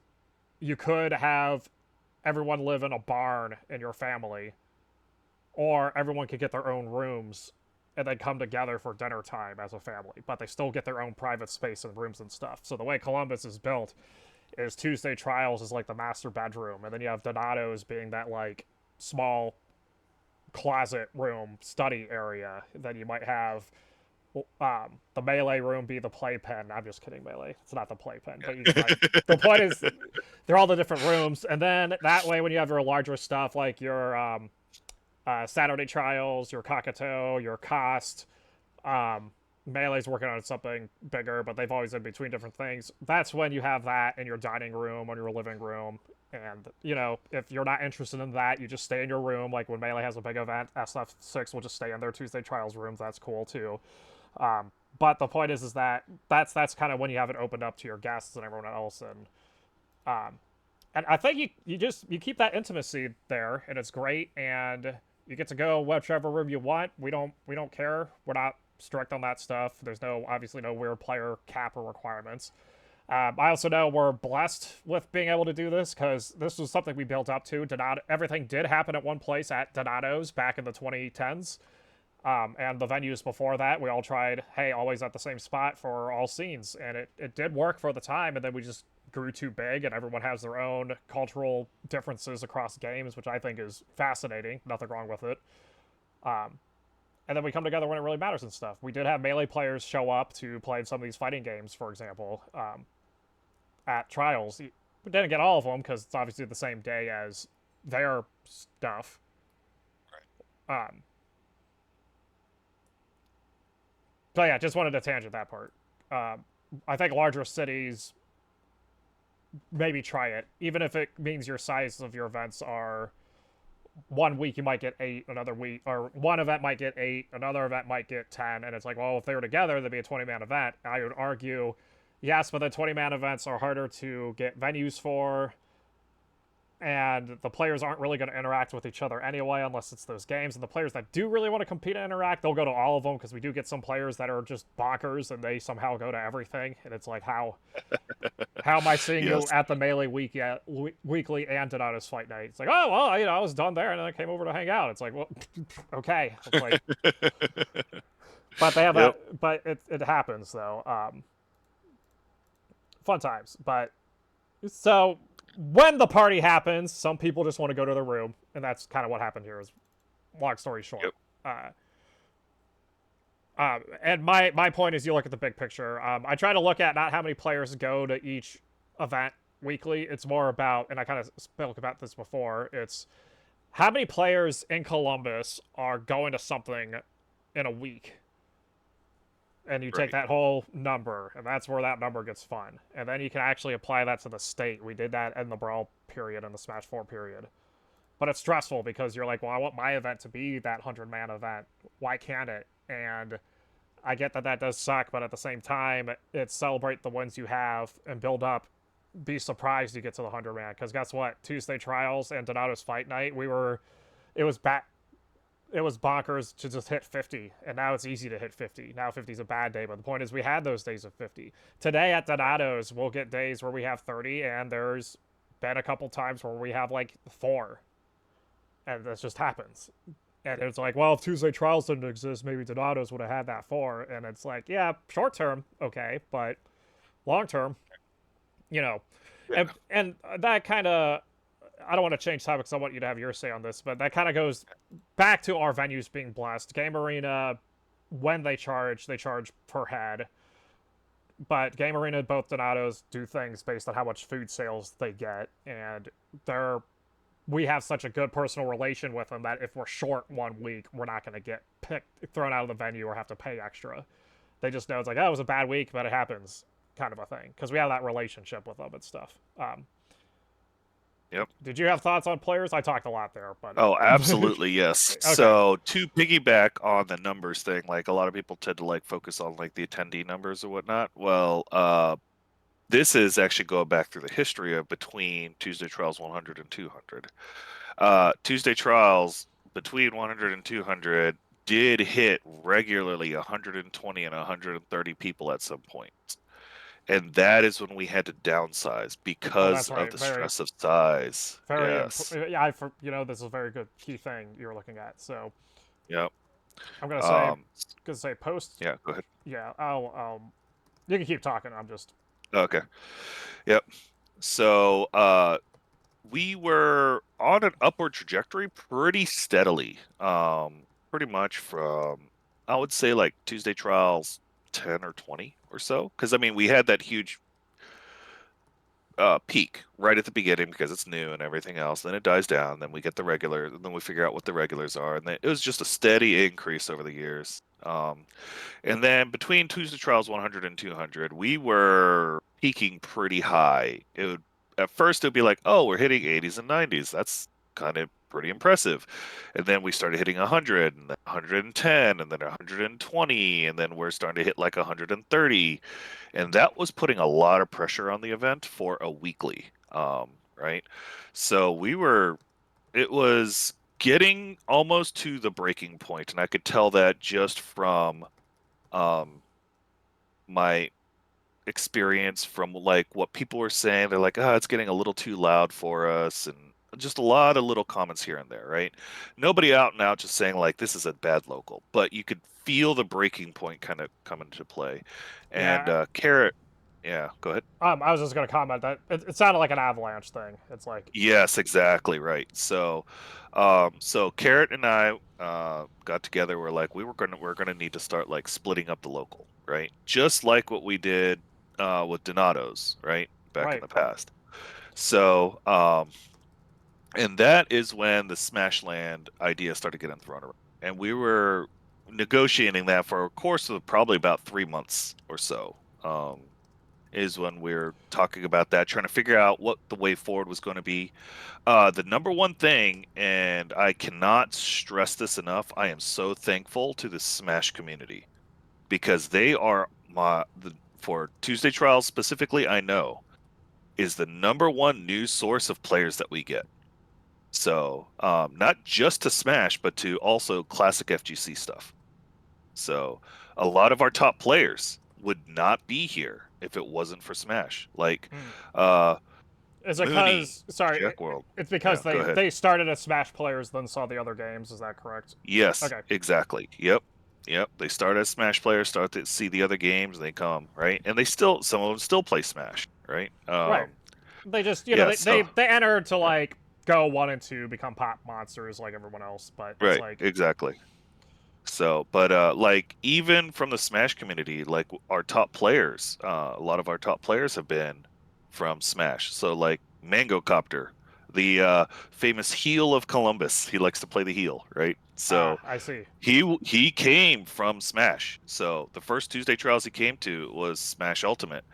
you could have everyone live in a barn in your family, or everyone could get their own rooms and then come together for dinner time as a family, but they still get their own private space and rooms and stuff. So the way Columbus is built is Tuesday Trials is like the master bedroom, and then you have Donato's being that like small closet room study area. Then you might have the melee room be the playpen. I'm just kidding, melee. It's not the playpen, but you get the point is they're all the different rooms, and then that way when you have your larger stuff like your Saturday Trials, your Kakato, your Cost, Melee's working on something bigger, but they've always in between different things. That's when you have that in your dining room or your living room. And, you know, if you're not interested in that, you just stay in your room. Like when Melee has a big event, SF6 will just stay in their Tuesday Trials rooms. That's cool too. But the point is that that's kind of when you have it opened up to your guests and everyone else. And I think you keep that intimacy there, and it's great. And you get to go whichever room you want. We don't care. We're not strict on that stuff. There's obviously no weird player cap or requirements. I also know we're blessed with being able to do this because this was something we built up to. Everything did happen at one place at Donato's back in the 2010s. And the venues before that, we all tried, hey, always at the same spot for all scenes. And it did work for the time, and then we just grew too big, and everyone has their own cultural differences across games, which I think is fascinating. Nothing wrong with it. And then we come together when it really matters and stuff. We did have Melee players show up to play some of these fighting games, for example, at Trials. We didn't get all of them because it's obviously the same day as their stuff. So yeah, just wanted to tangent that part. I think larger cities maybe try it, even if it means your size of your events are 1 week you might get 8, another week, or one event might get 8, another event might get 10, and it's like, well, if they were together, there'd be a 20-man event. I would argue, yes, but the 20-man events are harder to get venues for, and the players aren't really going to interact with each other anyway unless it's those games. And the players that do really want to compete and interact, they'll go to all of them because we do get some players that are just bonkers and they somehow go to everything. And it's like, how am I seeing you Yes. at the Melee weekly and Donato's fight night? It's like, oh well, I was done there and then I came over to hang out. It's like, well, okay. It's like, but they have Yep. that. But it happens though. Fun times. But so when the party happens, some people just want to go to their room, and that's kind of what happened here. Is long story short. Yep. And my point is, you look at the big picture. I try to look at not how many players go to each event weekly. It's more about, and I kind of spoke about this before. It's how many players in Columbus are going to something in a week, and you take Right. that whole number, and that's where that number gets fun. And then you can actually apply that to the state. We did that in the Brawl period and the Smash 4 period. But it's stressful because you're like, well, I want my event to be that 100-man event. Why can't it? And I get that does suck, but at the same time, it's celebrate the wins you have and build up. Be surprised you get to the 100-man. Because guess what? Tuesday Trials and Donato's Fight Night, it was bonkers to just hit 50, and now it's easy to hit 50. Now 50 is a bad day, but the point is we had those days of 50. Today at Donato's, we'll get days where we have 30, and there's been a couple times where we have like 4, and this just happens. And it's like, well, if Tuesday Trials didn't exist, maybe Donato's would have had that 4, and it's like, yeah, short term, okay, but long term, you know, Yeah. and that kind of, I don't want to change topics. I want you to have your say on this, but that kind of goes back to our venues being blessed. Game Arena, when they charge per head. But Game Arena, both Donato's do things based on how much food sales they get, and we have such a good personal relation with them that if we're short 1 week, we're not going to get thrown out of the venue or have to pay extra. They just know it's like, oh, it was a bad week, but it happens. kind of a thing because we have that relationship with them and stuff. Yep. Did you have thoughts on players? I talked a lot there, but Oh, absolutely, yes. okay. So to piggyback on the numbers thing, like a lot of people tend to like focus on like the attendee numbers or whatnot. Well, this is actually going back through the history of between Tuesday Trials 100 and 200. Tuesday Trials between 100 and 200 did hit regularly 120 and 130 people at some point. And that is when we had to downsize Oh, because that's of right. the Very, stress of size. very Yes. important. Yeah, this is a very good key thing you're looking at. So Yep. I'm Um, gonna say post. yeah, go ahead. Yeah, I'll you can keep talking. I'm just Okay. Yep. So we were on an upward trajectory pretty steadily. Pretty much from I would say like Tuesday Trials 10 or 20 or so. Because I mean we had that huge peak right at the beginning because it's new and everything else. Then it dies down. Then we get the regular, and then we figure out what the regulars are, and then it was just a steady increase over the years. And then between Tuesday Trials 100 and 200, we were peaking pretty high. It would at first it would be like, oh, we're hitting 80s and 90s. That's kind of pretty impressive. And then we started hitting 100 and then 110 and then 120 and then we're starting to hit like 130, and that was putting a lot of pressure on the event for a weekly. Right? So it was getting almost to the breaking point, and I could tell that just from um, my experience from like what people were saying. They're like, oh, it's getting a little too loud for us, and just a lot of little comments here and there, right? Nobody out and out just saying like this is a bad local, but you could feel the breaking point kind of come into play. And yeah. Carrot, yeah, go ahead. I was just gonna comment that it sounded like an avalanche thing. It's like Yes, exactly right. So, so Carrot and I got together. We're like, we're gonna need to start like splitting up the local, right? Just like what we did with Donato's, right, back in right. the past. So, and that is when the Smashland idea started getting thrown around, and we were negotiating that for a course of probably about 3 months or so. Is when we're talking about that, trying to figure out what the way forward was going to be. The number one thing, and I cannot stress this enough, I am so thankful to the Smash community because they are for Tuesday Trials specifically, I know is the number one news source of players that we get. So, not just to Smash, but to also classic FGC stuff. So, a lot of our top players would not be here if it wasn't for Smash. Like, Hmm. uh, Is it Mooney, because sorry? Jack World. It's because Yeah, go ahead. they started as Smash players, then saw the other games. Is that correct? Yes, Okay. exactly. Yep. Yep. They start as Smash players, start to see the other games, and they come, right? And they still, some of them still play Smash, right? Right. They just Yeah, they enter to yeah, like go 1 and 2, become pop monsters like everyone else, but it's right, like exactly. So, but like even from the Smash community, like our top players, a lot of our top players have been from Smash. So like Mango Copter, the famous heel of Columbus, he likes to play the heel, right? So I see. he came from Smash. So the first Tuesday Trials he came to was Smash Ultimate,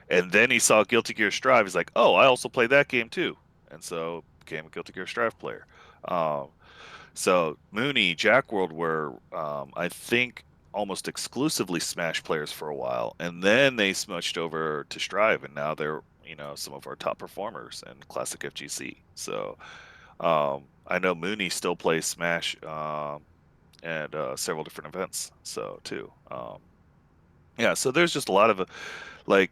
and then he saw Guilty Gear Strive. He's like, oh, I also played that game too, and so became a Guilty Gear Strive player. Um, so Mooney, Jack World were, I think, almost exclusively Smash players for a while, and then they switched over to Strive, and now they're some of our top performers in Classic FGC. So I know Mooney still plays Smash at several different events. So too, yeah. So there's just a lot of like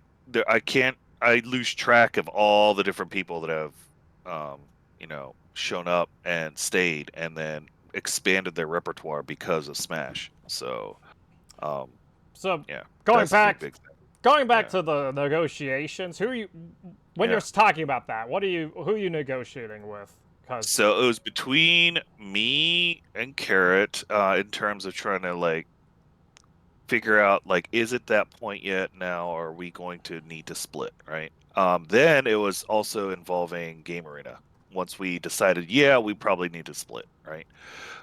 I lose track of all the different people that have shown up and stayed and then expanded their repertoire because of Smash. So um So yeah, going that's a back big thing. going back Yeah. to the negotiations, who are you when you're Yeah. talking about that? Who are you negotiating with? Because So it was between me and Carrot in terms of trying to like figure out like is it that point yet now, or are we going to need to split, right? Then it was also involving Game Arena. Once we decided, yeah, we probably need to split, right?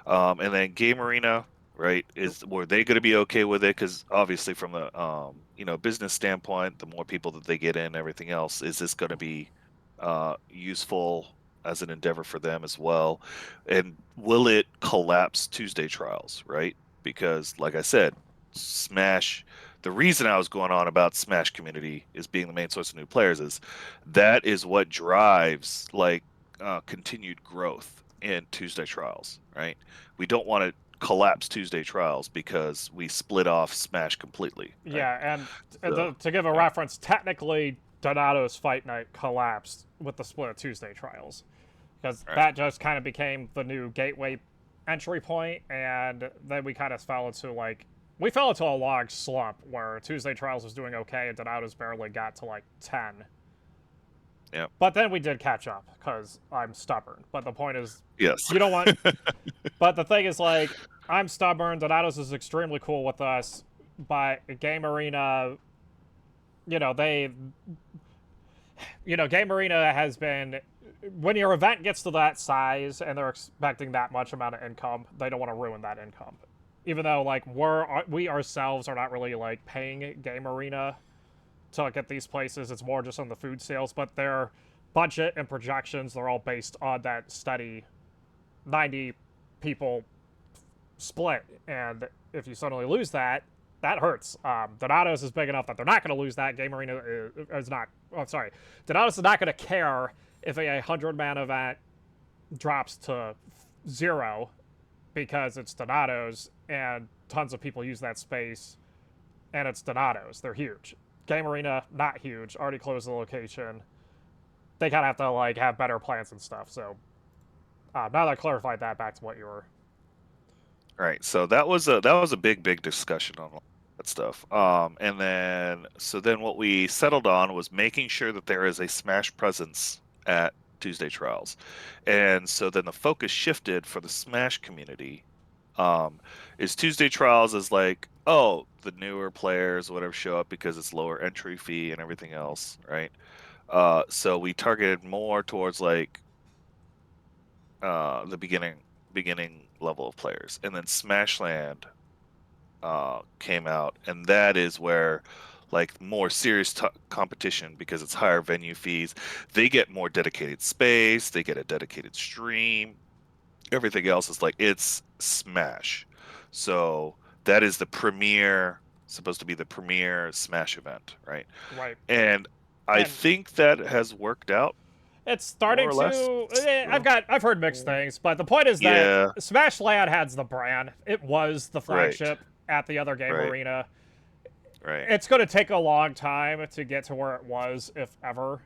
And then Game Arena right? Were they going to be okay with it? Because obviously, from the business standpoint, the more people that they get in, everything else, is this going to be useful as an endeavor for them as well? And will it collapse Tuesday trials, right? Because, like I said, Smash. The reason I was going on about Smash community is being the main source of new players is that is what drives like continued growth in Tuesday trials, right? We don't want to collapse Tuesday trials because we split off Smash completely, right? Yeah, and So, to give a yeah, reference, technically Donato's Fight Night collapsed with the split of Tuesday trials, because right. that just kind of became the new gateway entry point, and then we kind of fell into we fell into a log slump where Tuesday trials was doing okay and Donato's barely got to like 10. Yeah. But then we did catch up because I'm stubborn. But the point is, Yes. you don't want. But the thing is, like, I'm stubborn. Donatos is extremely cool with us, but Game Arena, you know, they, Game Arena has been. When your event gets to that size and they're expecting that much amount of income, they don't want to ruin that income. Even though, like, we ourselves are not really like paying Game Arena to get these places. It's more just on the food sales, but their budget and projections, they're all based on that steady 90 people split. And if you suddenly lose that, that hurts. Donato's is big enough that they're not going to lose that. Game Arena is not. Oh, sorry. Donato's is not going to care if a 100-man event drops to 0 because it's Donato's and tons of people use that space and it's Donato's. They're huge. Game Arena, not huge. Already closed the location. They kind of have to like have better plans and stuff. So now that I clarified that, back to what you were. Right. So that was a big discussion on all that stuff. And then what we settled on was making sure that there is a Smash presence at Tuesday trials. And so then the focus shifted for the Smash community. Is Tuesday trials is like, oh, the newer players, whatever, show up because it's lower entry fee and everything else, right? So we targeted more towards like the beginning level of players, and then Smashland came out, and that is where like more serious competition, because it's higher venue fees. They get more dedicated space, they get a dedicated stream. Everything else is like it's Smash. So that is the premier, supposed to be the premier Smash event, right? Right. And I And think that has worked out it's more starting or less. to. So, I've heard mixed things, but the point is that yeah, Smash Land has the brand. It was the right, flagship at the other Game right, Arena. right. It's going to take a long time to get to where it was, if ever.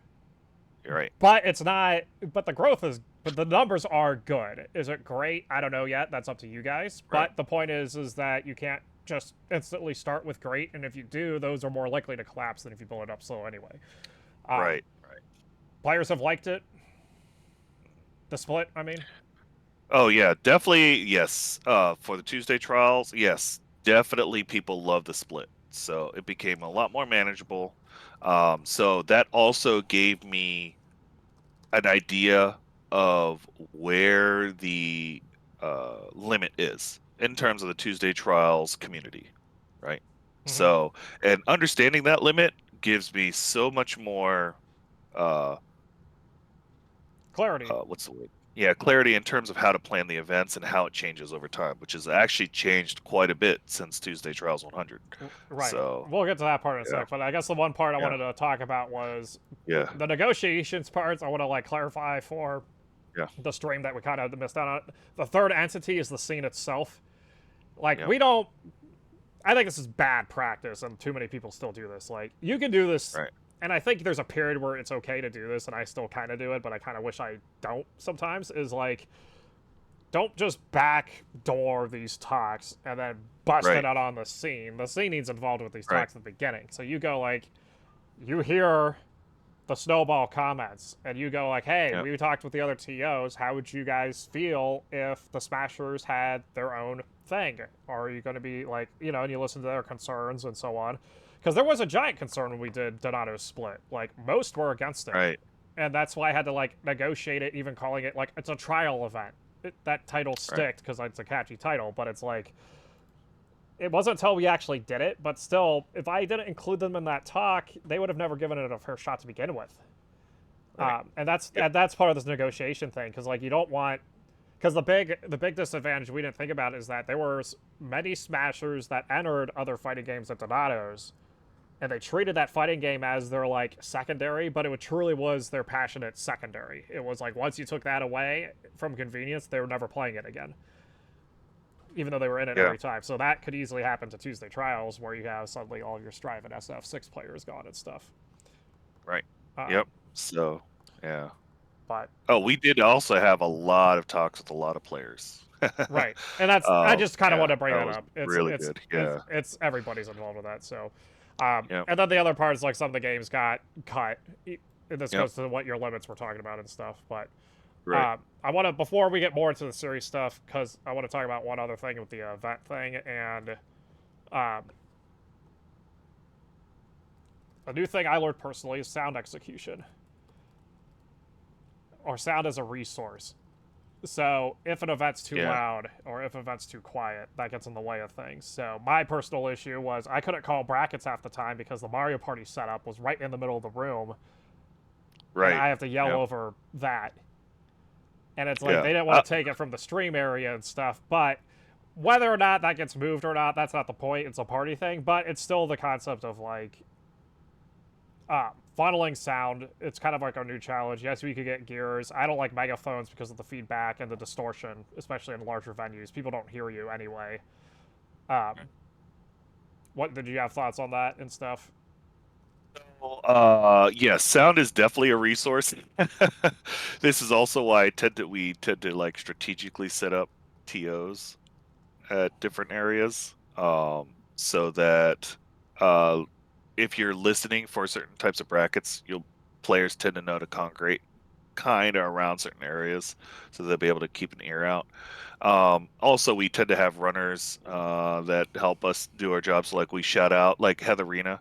You're right. But it's not. But the growth is. But the numbers are good. Is it great? I don't know yet. That's up to you guys. Right. But the point is that you can't just instantly start with great, and if you do, those are more likely to collapse than if you build it up slow anyway. Right. Right. Players have liked it. The split, I mean. Oh yeah, definitely yes. For the Tuesday trials, yes, definitely people love the split. So it became a lot more manageable. So that also gave me an idea of where the limit is in terms of the Tuesday trials community, right? Mm-hmm. So, and understanding that limit gives me so much more uh, Clarity. what's the word? Yeah, clarity in terms of how to plan the events and how it changes over time, which has actually changed quite a bit since Tuesday Trials 100. Right. So, We'll get to that part in a yeah, sec, but I guess the one part I yeah, wanted to talk about was yeah, the negotiations parts. I want to like clarify for yeah, the stream that we kind of missed out on. The third entity is the scene itself. Like, yeah, we don't. I think this is bad practice, and too many people still do this. Like, you can do this, right, and I think there's a period where it's okay to do this, and I still kind of do it, but I kind of wish I don't sometimes, is like, don't just backdoor these talks and then bust it right, out on the scene. The scene needs involved with these right, talks at the beginning. So you go like, you hear the snowball comments, and you go like, hey, yeah, we talked with the other TOs. How would you guys feel if the Smashers had their own thing? Or are you going to be like, and you listen to their concerns and so on. Because there was a giant concern when we did Donato's split. Like, most were against it. right, And that's why I had to like negotiate it, even calling it like it's a trial event. That title right, sticked because it's a catchy title, but it's like it wasn't until we actually did it, but still, if I didn't include them in that talk, they would have never given it a fair shot to begin with. Right. And that's Yep. that's part of this negotiation thing, because like you don't want, because the big disadvantage we didn't think about is that there were many smashers that entered other fighting games at Donato's, and they treated that fighting game as their like secondary, but it truly was their passionate secondary. It was like once you took that away from convenience, they were never playing it again, even though they were in it Yeah. every time. So that could easily happen to Tuesday Trials, where you have suddenly all of your Strive and SF6 players gone and stuff. Right. Um, Yep. So, yeah. but Oh, we did also have a lot of talks with a lot of players. right, and I just kind of want Yeah, to bring that that was up. It's really it's good. it's Yeah. it's everybody's involved with that. So, Yep. and then the other part is like some of the games got cut. And this Yep. goes to what your limits were talking about and stuff. But Right. I want to, before we get more into the series stuff, because I want to talk about one other thing with the event thing, and um, a new thing I learned personally is sound execution, or sound as a resource. So if an event's too Yeah. loud or if an event's too quiet, that gets in the way of things. So my personal issue was I couldn't call brackets half the time because the Mario Party setup was right in the middle of the room, and Right. I have to yell Yep. over that. And it's like Yeah. they didn't want to take it from the stream area and stuff, but whether or not that gets moved or not, that's not the point. It's a party thing, but it's still the concept of like funneling sound. It's kind of like our new challenge. Yes, we could get gears. I don't like megaphones because of the feedback and the distortion, especially in larger venues. People don't hear you anyway. Um, what did you have thoughts on that and stuff? Yeah, sound is definitely a resource. This is also why we tend to like strategically set up TOs at different areas, so that uh, if you're listening for certain types of brackets, players tend to know to congregate kind of around certain areas, so they'll be able to keep an ear out. Also, we tend to have runners that help us do our jobs. Like we shout out, like Heatherina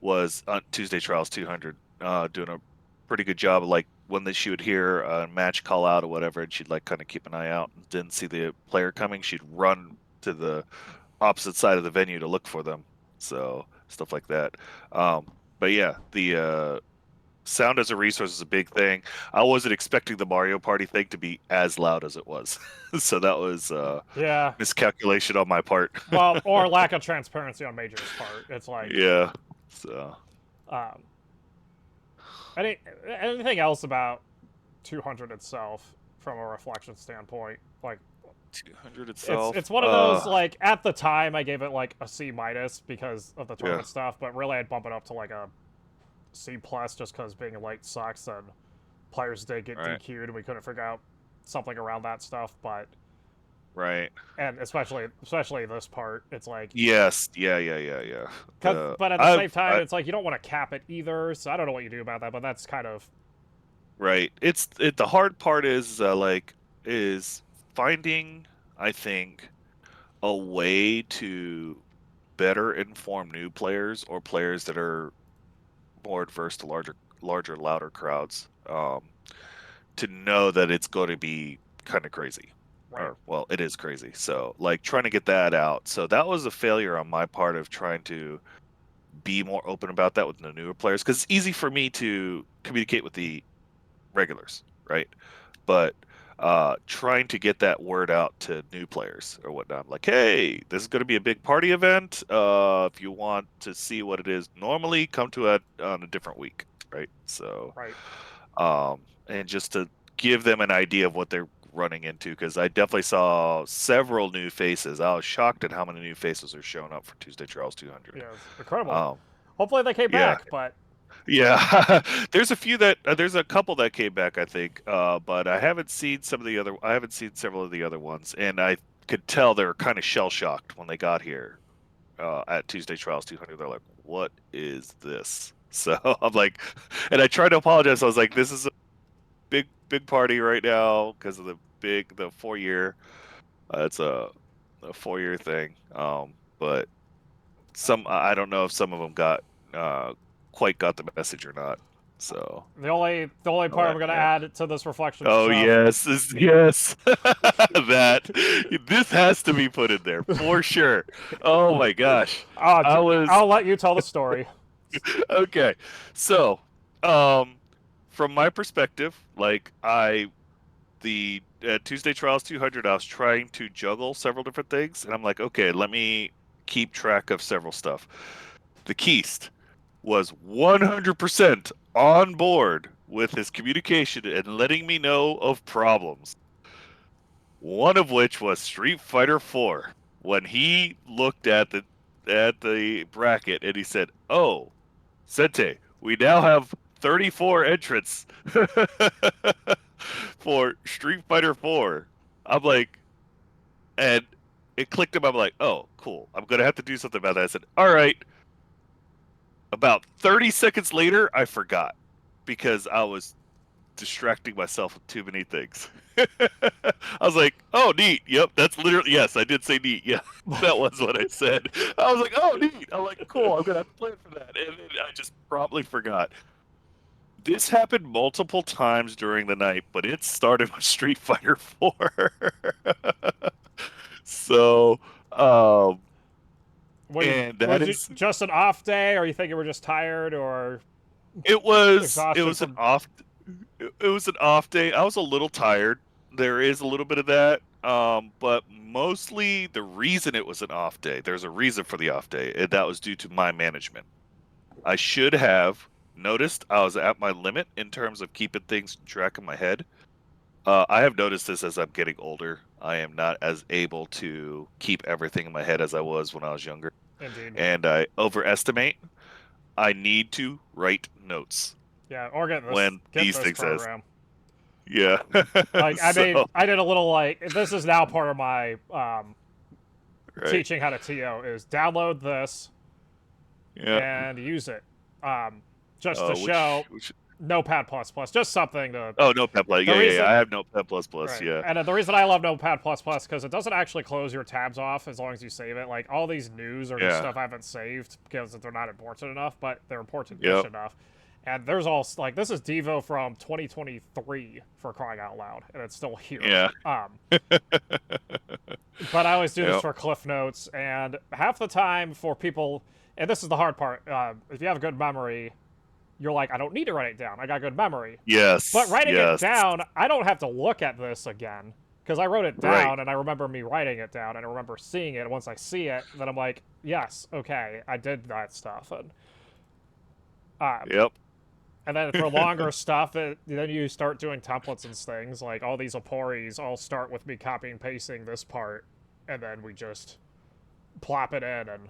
was on Tuesday Trials 200, doing a pretty good job. Like when she would hear a match call out or whatever, and she'd like kind of keep an eye out and didn't see the player coming, she'd run to the opposite side of the venue to look for them. So stuff like that. But yeah, the sound as a resource is a big thing. I wasn't expecting the Mario Party thing to be as loud as it was, so that was Yeah. miscalculation on my part. Well, or lack of transparency on Major's part. It's like, Yeah. So um, anything else about 200 itself from a reflection standpoint? Like, 200 it's itself. it's one of those like at the time I gave it like a C minus because of the Yeah. tournament stuff, but really I'd bump it up to like a C plus just because being late sucks and players did get Right. DQ'd and we couldn't figure out something around that stuff. But Right. and especially this part, it's like Yes. Yeah. Yeah. Yeah. Yeah. but at the same time, it's like you don't want to cap it either. So I don't know what you do about that, but that's kind of Right. The hard part is is finding, I think, a way to better inform new players or players that are more adverse to larger, louder crowds, to know that it's going to be kind of crazy. right. Or, well, it is crazy. So, like, trying to get that out. So that was a failure on my part of trying to be more open about that with the newer players, because it's easy for me to communicate with the regulars, right? But trying to get that word out to new players or whatnot, like, hey, this is going to be a big party event. If you want to see what it is normally, come to it on a different week, right? So, Right. and just to give them an idea of what they're running into, because I definitely saw several new faces. I was shocked at how many new faces are showing up for Tuesday Trials 200. Yeah, it's incredible. Um, Hopefully they came yeah, back, but yeah, there's a couple that came back, I think, but I haven't seen I haven't seen several of the other ones, and I could tell they were kind of shell shocked when they got here at Tuesday Trials 200. They're like, "What is this?" So I'm like, and I tried to apologize. I was like, "This is a big party right now because of the 4 year. It's a 4 year thing." But I don't know if some of them got quite got the message or not. So The only part I'm gonna add to this reflection oh stuff. yes, yes, that this has to be put in there for sure. Oh my gosh, I was I'll let you tell the story. okay. So, um, from my perspective, like the Tuesday Trials 200, I was trying to juggle several different things, and I'm like, okay, let me keep track of several stuff. The Keist was 100% on board with his communication and letting me know of problems. One of which was Street Fighter 4. When he looked at the bracket and he said, "Oh, Sente, we now have 34 entrants for Street Fighter 4." I'm like, and it clicked him. I'm like, "Oh, cool. I'm gonna have to do something about that." I said, "All right." About 30 seconds later, I forgot because I was distracting myself with too many things. I was like, "Oh, neat. Yep, that's literally yes, I did say neat. Yeah, that was what I said." I was like, "Oh, neat." I'm like, "Cool. I'm gonna have to plan for that," and then I just promptly forgot. This happened multiple times during the night, but it started with Street Fighter 4. So, um, and that Was it is just an off day, or you think you were just tired or it exhausted was an from? off it was an off day. I was a little tired. There is a little bit of that. But mostly the reason it was an off day, there's a reason for the off day, and that was due to my management. I should have noticed I was at my limit in terms of keeping things in track in my head. I have noticed this as I'm getting older. I am not as able to keep everything in my head as I was when I was younger, Indeed. and I overestimate. I need to write notes Yeah, or when get these this things says. program. Yeah. Like So, I did a little like this is now part of my right. teaching how to TO is download this Yeah. and use it, just to Uh, show which Notepad plus plus, just something to. oh, Notepad Plus. The Yeah, yeah, yeah. reason, I have Notepad Plus Plus. right, Yeah. and the reason I love Notepad plus plus because it doesn't actually close your tabs off as long as you save it. Like all these news are just Yeah. stuff I haven't saved because they're not important enough, but they're important-ish Yep. enough. And there's all like this is Devo from 2023 for crying out loud, and it's still here. Yeah. But I always do this Yep. for cliff notes, and half the time for people, and this is the hard part. If you have a good memory, you're like, I don't need to write it down. I got good memory. But Yes. writing it Yes. down, I don't have to look at this again because I wrote it Right. down, and I remember me writing it down, and I remember seeing it. And once I see it, then I'm like, yes, okay, I did that stuff, um, Yep. and then for longer stuff, then you start doing templates and things. Like all these APORIs all start with me copying and pasting this part, and then we just plop it in and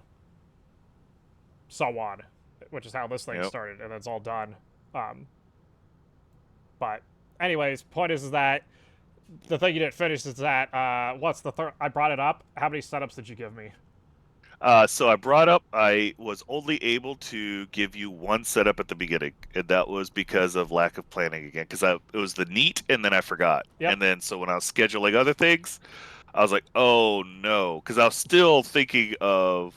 so on, which is how this thing Yep. started, and it's all done. Um, but anyways, point is that the thing you didn't finish is that what's the third? I brought it up. How many setups did you give me? So I brought up I was only able to give you one setup at the beginning, and that was because of lack of planning again. Because it was the neat, and then I forgot, Yep. and then so when I was scheduling other things, I was like, oh no, because I was still thinking of,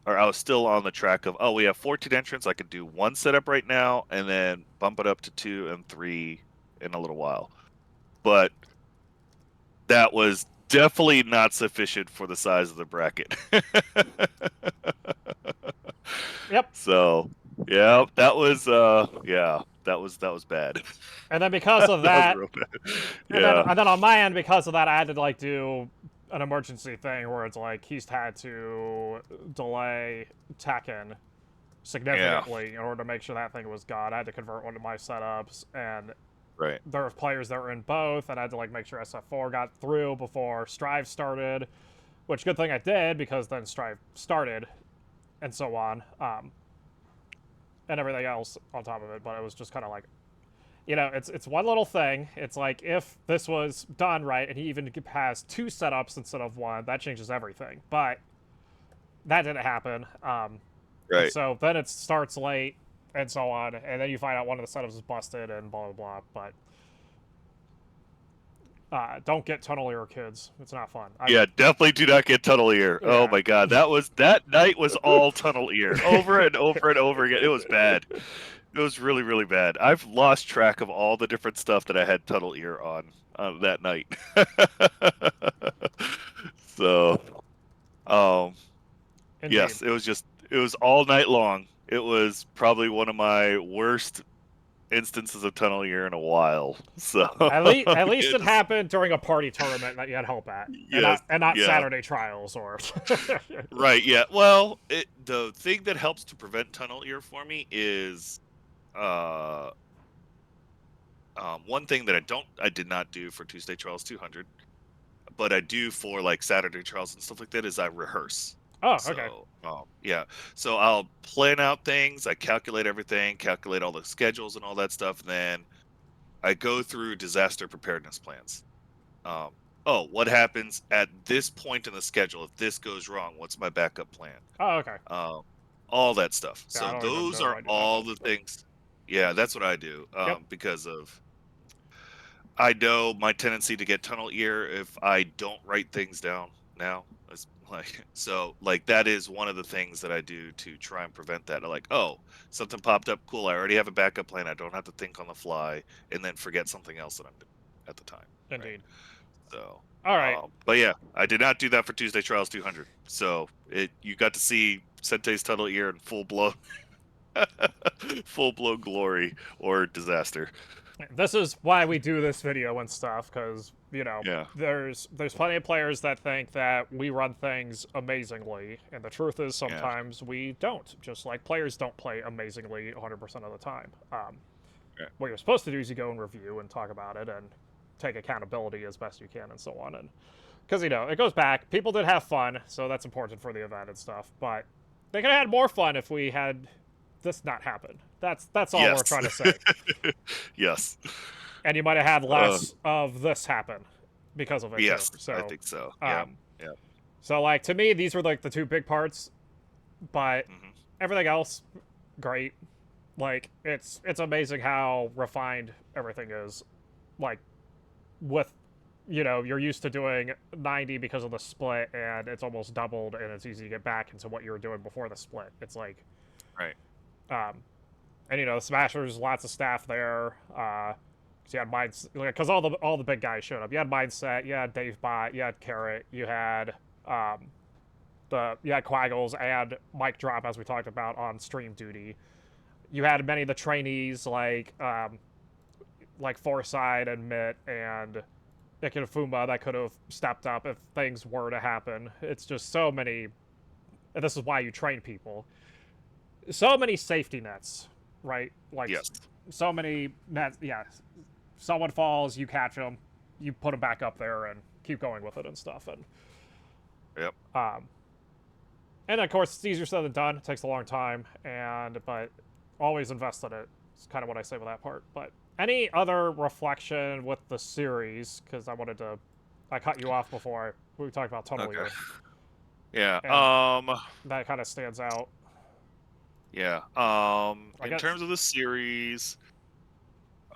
or I was still on the track of, oh, we have 14 entrants. I could do one setup right now, and then bump it up to 2 and 3 in a little while. But that was definitely not sufficient for the size of the bracket. Yep. So, yeah, that was that was bad. And then because That of was that, real bad. Yeah. and then on my end, because of that, I had to like do an emergency thing where it's like he's had to delay Tekken Yeah. significantly in order to make sure that thing was gone. I had to convert one of my setups, and Right. there were players that were in both, and I had to like make sure SF4 got through before Strive started, which good thing I did because then Strive started, and so on, and everything else on top of it. But it was just kind of like, it's one little thing. It's like if this was done right, and he even has two setups instead of one, that changes everything. But that didn't happen. Right. So then it starts late, and so on, and then you find out one of the setups is busted, and blah blah blah. But don't get tunnel ear, kids. It's not fun. Yeah, definitely do not get tunnel ear. Yeah. Oh my god, that night was all tunnel ear over and over and over again. It was bad. It was really, really bad. I've lost track of all the different stuff that I had tunnel ear on that night. So, um, Indeed. yes, it was all night long. It was probably one of my worst instances of tunnel ear in a while. So, At least yeah, it just happened during a party tournament that you had help at, and yes, not yeah, Saturday trials or. right, yeah. Well, the thing that helps to prevent tunnel ear for me is uh one thing that I did not do for Tuesday Trials 200, but I do for like Saturday Trials and stuff like that is I rehearse. Oh, okay. So, yeah. So I'll plan out things, I calculate everything, calculate all the schedules and all that stuff, and then I go through disaster preparedness plans. Um, oh, what happens at this point in the schedule if this goes wrong? What's my backup plan? Oh, okay. Um, all that stuff. Yeah, I So don't even those know if are I do that all one, the but things. Yeah, that's what I do. yep, Because of I know my tendency to get tunnel ear if I don't write things down now. It's like so like that is one of the things that I do to try and prevent that. Like, oh, something popped up, cool. I already have a backup plan. I don't have to think on the fly and then forget something else that I'm doing at the time. Right. indeed. So All right. but yeah, I did not do that for Tuesday Trials 200. So it you got to see Sente's tunnel ear in full blown full blown glory or disaster. This is why we do this video and stuff, because Yeah. there's plenty of players that think that we run things amazingly, and the truth is Yeah. sometimes we don't. Just like players don't play amazingly 100% of the time. Yeah. What you're supposed to do is you go and review and talk about it and take accountability as best you can and so on. And because it goes back, people did have fun, so that's important for the event and stuff. But they could have had more fun if we had this not happen. That's all we're Yes. trying to say. Yes. And you might have had Uh, less of this happen because of it too. yes, I So, think so. Yeah. um, Yeah. so like to me, these were like the two big parts, but Hmm. everything else, great. Like it's amazing how refined everything is. Like with you're used to doing 90 because of the split, and it's almost doubled, and it's easy to get back into what you were doing before the split. It's like, Right. um, and the Smashers, lots of staff there. So you had Minds, because all the big guys showed up. You had Mindset, you had Dave Bot, you had Carrot, you had Quaggles and Mike Drop, as we talked about on stream duty. You had many of the trainees like Foresight and Mitt and Ikinfuma that could have stepped up if things were to happen. It's just so many. And this is why you train people. So many safety nets, right? Like Yes. so many nets. Yeah, someone falls, you catch them, you put them back up there, and keep going with it and stuff. Yep. And of course, it's easier said than done. It takes a long time, but always invest in it. It's kind of what I say with that part. But any other reflection with the series? Because I cut you off before we talked about Tunnel Okay. Year, Yeah. and that kind of stands out. Yeah. I In guess terms of the series,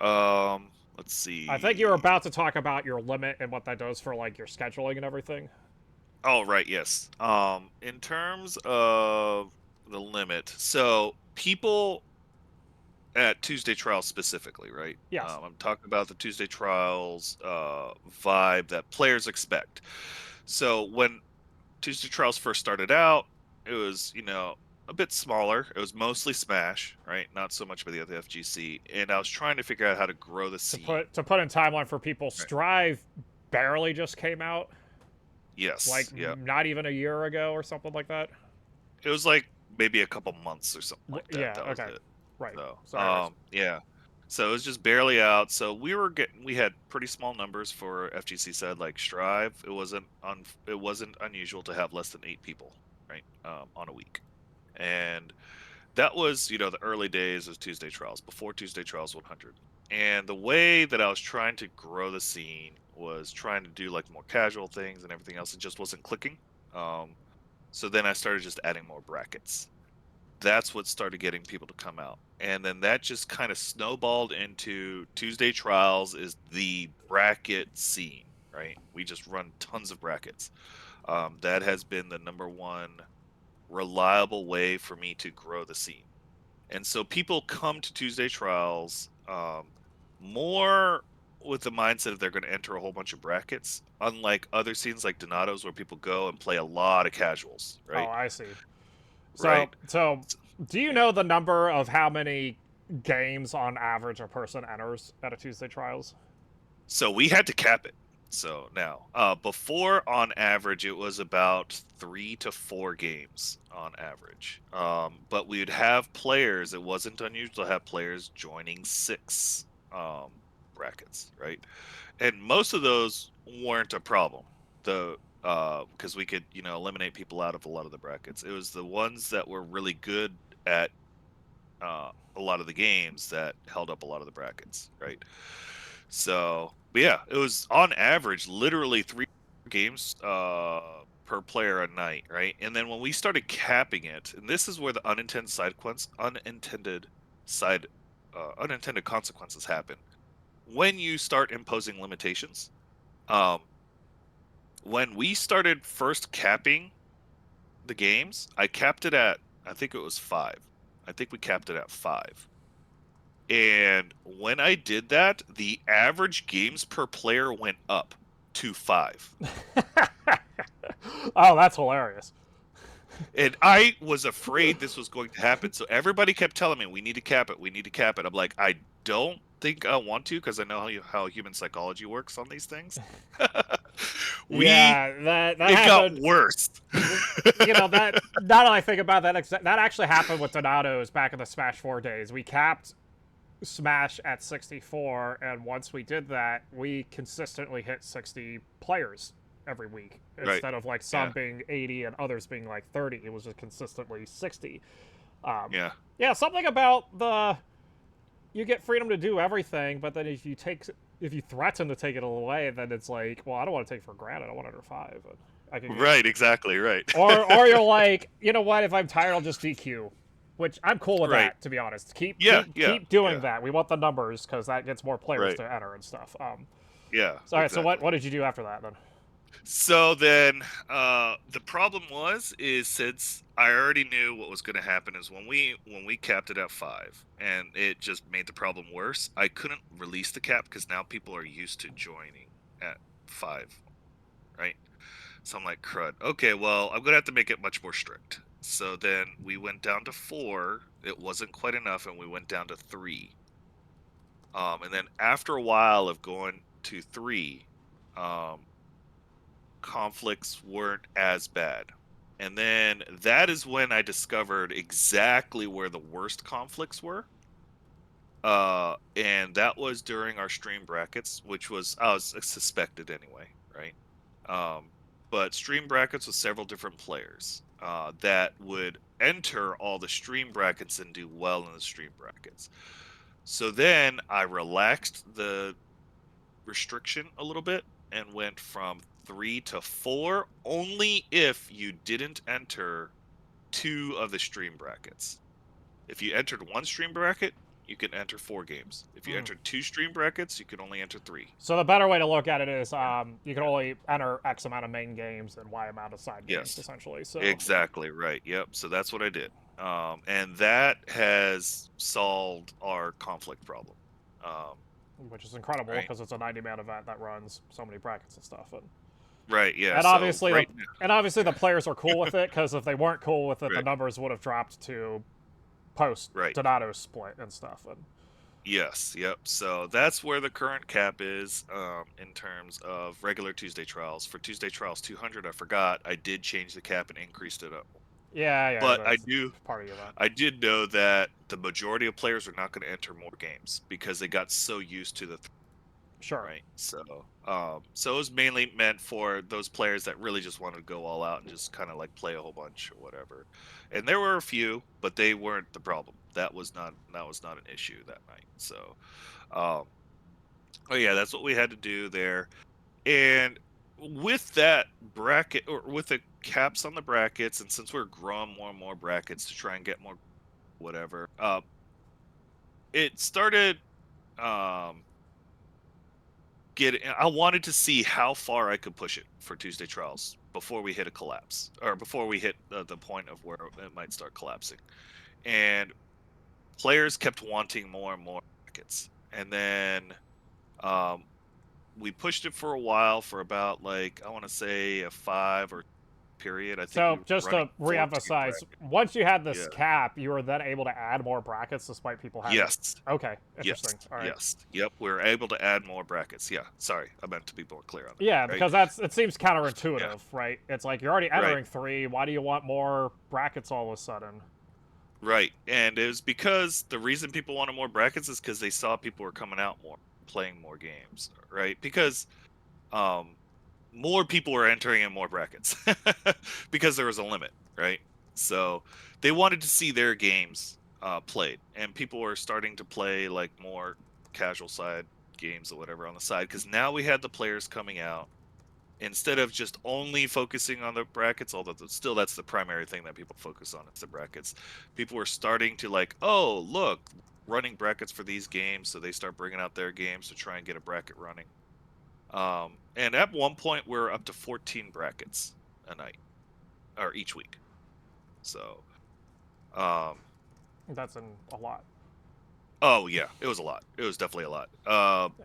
let's I think you were see. about to talk about your limit and what that does for like your scheduling and everything. Oh, right. Yes. In terms of the limit, so people at Tuesday Trials specifically, right? Yes. I'm talking about the Tuesday Trials vibe that players expect. So when Tuesday Trials first started out, it was, a bit smaller. It was mostly Smash, right? Not so much by the other FGC. And I was trying to figure out how to grow the To scene. put in timeline for people, Right. Strive barely just came out, like Yes. Yeah. not even a year ago or something like that. It was like maybe a couple months or something like that. Yeah. That was Okay. it. Right. So, So, anyways, yeah. So it was just barely out. So we had pretty small numbers for FGC said like Strive. It wasn't unusual to have less than 8 people, right? On a week. And that was, the early days of Tuesday Trials, before Tuesday Trials 100. And the way that I was trying to grow the scene was trying to do like more casual things and everything else. It just wasn't clicking. So then I started just adding more brackets. That's what started getting people to come out. And then that just kind of snowballed into Tuesday Trials is the bracket scene, right? We just run tons of brackets. That has been the number one reliable way for me to grow the scene. And so people come to Tuesday Trials more with the mindset of they're going to enter a whole bunch of brackets, unlike other scenes like Donato's where people go and play a lot of casuals, Oh, right? I see. So, Right. so do you Yeah. know the number of how many games on average a person enters at a Tuesday Trials? So we had to cap it. So now, before on average, it was about 3 to 4 games on average. But we'd have players. It wasn't unusual to have players joining 6 brackets, right? And most of those weren't a problem. The because we could, eliminate people out of a lot of the brackets. It was the ones that were really good at a lot of the games that held up a lot of the brackets, right? So, but yeah, it was on average literally 3 games per player a night, right? And then when we started capping it, and this is where the side unintended consequences happen. When you start imposing limitations, um, when we started first capping the games, I capped it at, I think it was 5. I think we capped it at 5. And when I did that, the average games per player went up to 5. Oh, that's hilarious. And I was afraid this was going to happen. So everybody kept telling me, we need to cap it. We need to cap it. I'm like, I don't think I want to because I know how human psychology works on these things. Yeah, that It got happened. worse. You know that. Now that I think about that, that actually happened with Donato's back in the Smash 4 days. We capped Smash at 64, and once we did that, we consistently hit 60 players every week Right. instead of like some Yeah. being 80 and others being like 30. It was just consistently 60. Um, Yeah. yeah, something about the you get freedom to do everything, but then if you threaten to take it away, then it's like, well, I don't want to take it for granted. I want under 5. And I can get, Right. Exactly. Right. or you're like, you know what? If I'm tired, I'll just DQ, which I'm cool with Right. that. To be honest, keep Yeah. keep Yeah. keep doing Yeah. that. We want the numbers because that gets more players Right. to enter and stuff. Yeah. So all right. So Exactly. what did you do after that then? So then, the problem is since I already knew what was going to happen is when we capped it at 5, and it just made the problem worse. I couldn't release the cap because now people are used to joining at 5, right? So I'm like, crud. Okay, well, I'm gonna have to make it much more strict. So then we went down to 4. It wasn't quite enough, and we went down to 3. And then after a while of going to 3, um, conflicts weren't as bad. And then that is when I discovered exactly where the worst conflicts were. And that was during our stream brackets, which was I was suspected anyway, right? Um, but stream brackets with several different players that would enter all the stream brackets and do well in the stream brackets. So then I relaxed the restriction a little bit and went from 3 to 4 only if you didn't enter 2 of the stream brackets. If you entered 1 stream bracket, you can enter 4 games. If you Mm. entered 2 stream brackets, you can only enter 3. So the better way to look at it is Yeah. you can only enter X amount of main games and Y amount of side games Yes, essentially. So exactly right. Yep. So that's what I did. And that has solved our conflict problem. Um, which is incredible right. because it's a 90-man event that runs so many brackets and stuff. Right. Yeah. And So obviously the right now, and obviously the yeah. players are cool with it because if they weren't cool with it, the Right. numbers would have dropped to post Right. Donato's split and stuff. And Yes, yep. So that's where the current cap is in terms of regular Tuesday trials. For Tuesday trials 200, I forgot I did change the cap and increased it up. yeah, But that's part of the event. I did know that the majority of players are not going to enter more games because they got so used to the Sure. right. So it was mainly meant for those players that really just wanted to go all out and just kind of like play a whole bunch or whatever. And there were a few, but they weren't the problem. That was not an issue that night. So, um, oh yeah, that's what we had to do there. And with that bracket or with the caps on the brackets, and since we're growing more and more brackets to try and get more whatever, it started um I wanted to see how far I could push it for Tuesday trials before we hit a collapse or before we hit the point of where it might start collapsing. And players kept wanting more and more brackets, and then we pushed it for a while for about like I want to say a 5 or period. I think we So were just running to 14 reemphasize, brackets. once you had this Yeah. cap, you were then able to add more brackets despite people having. Yes. Okay, Yes. interesting. All right. Yes. Yep. We're able to add more brackets. Yeah. Sorry, I meant to be more clear on that. Yeah, Right. because it seems Yeah. counterintuitive, right? It's like you're already Right. entering 3. Why do you want more brackets all of a sudden? Right. And it was because the reason people wanted more brackets is because they saw people were coming out more, playing more games. Right. Because um more people were entering in more brackets because there was a limit, right? So they wanted to see their games played, and people were starting to play like more casual side games or whatever on the side because now we had the players coming out instead of just only focusing on the brackets. Although still that's the primary thing that people focus on, is the brackets. People were starting to like, oh look, running brackets for these games, so they start bringing out their games to try and get a bracket running. And at one point we're up to 14 brackets a night or each week. So, um, That's a lot. oh yeah, it was a lot. It was definitely a lot.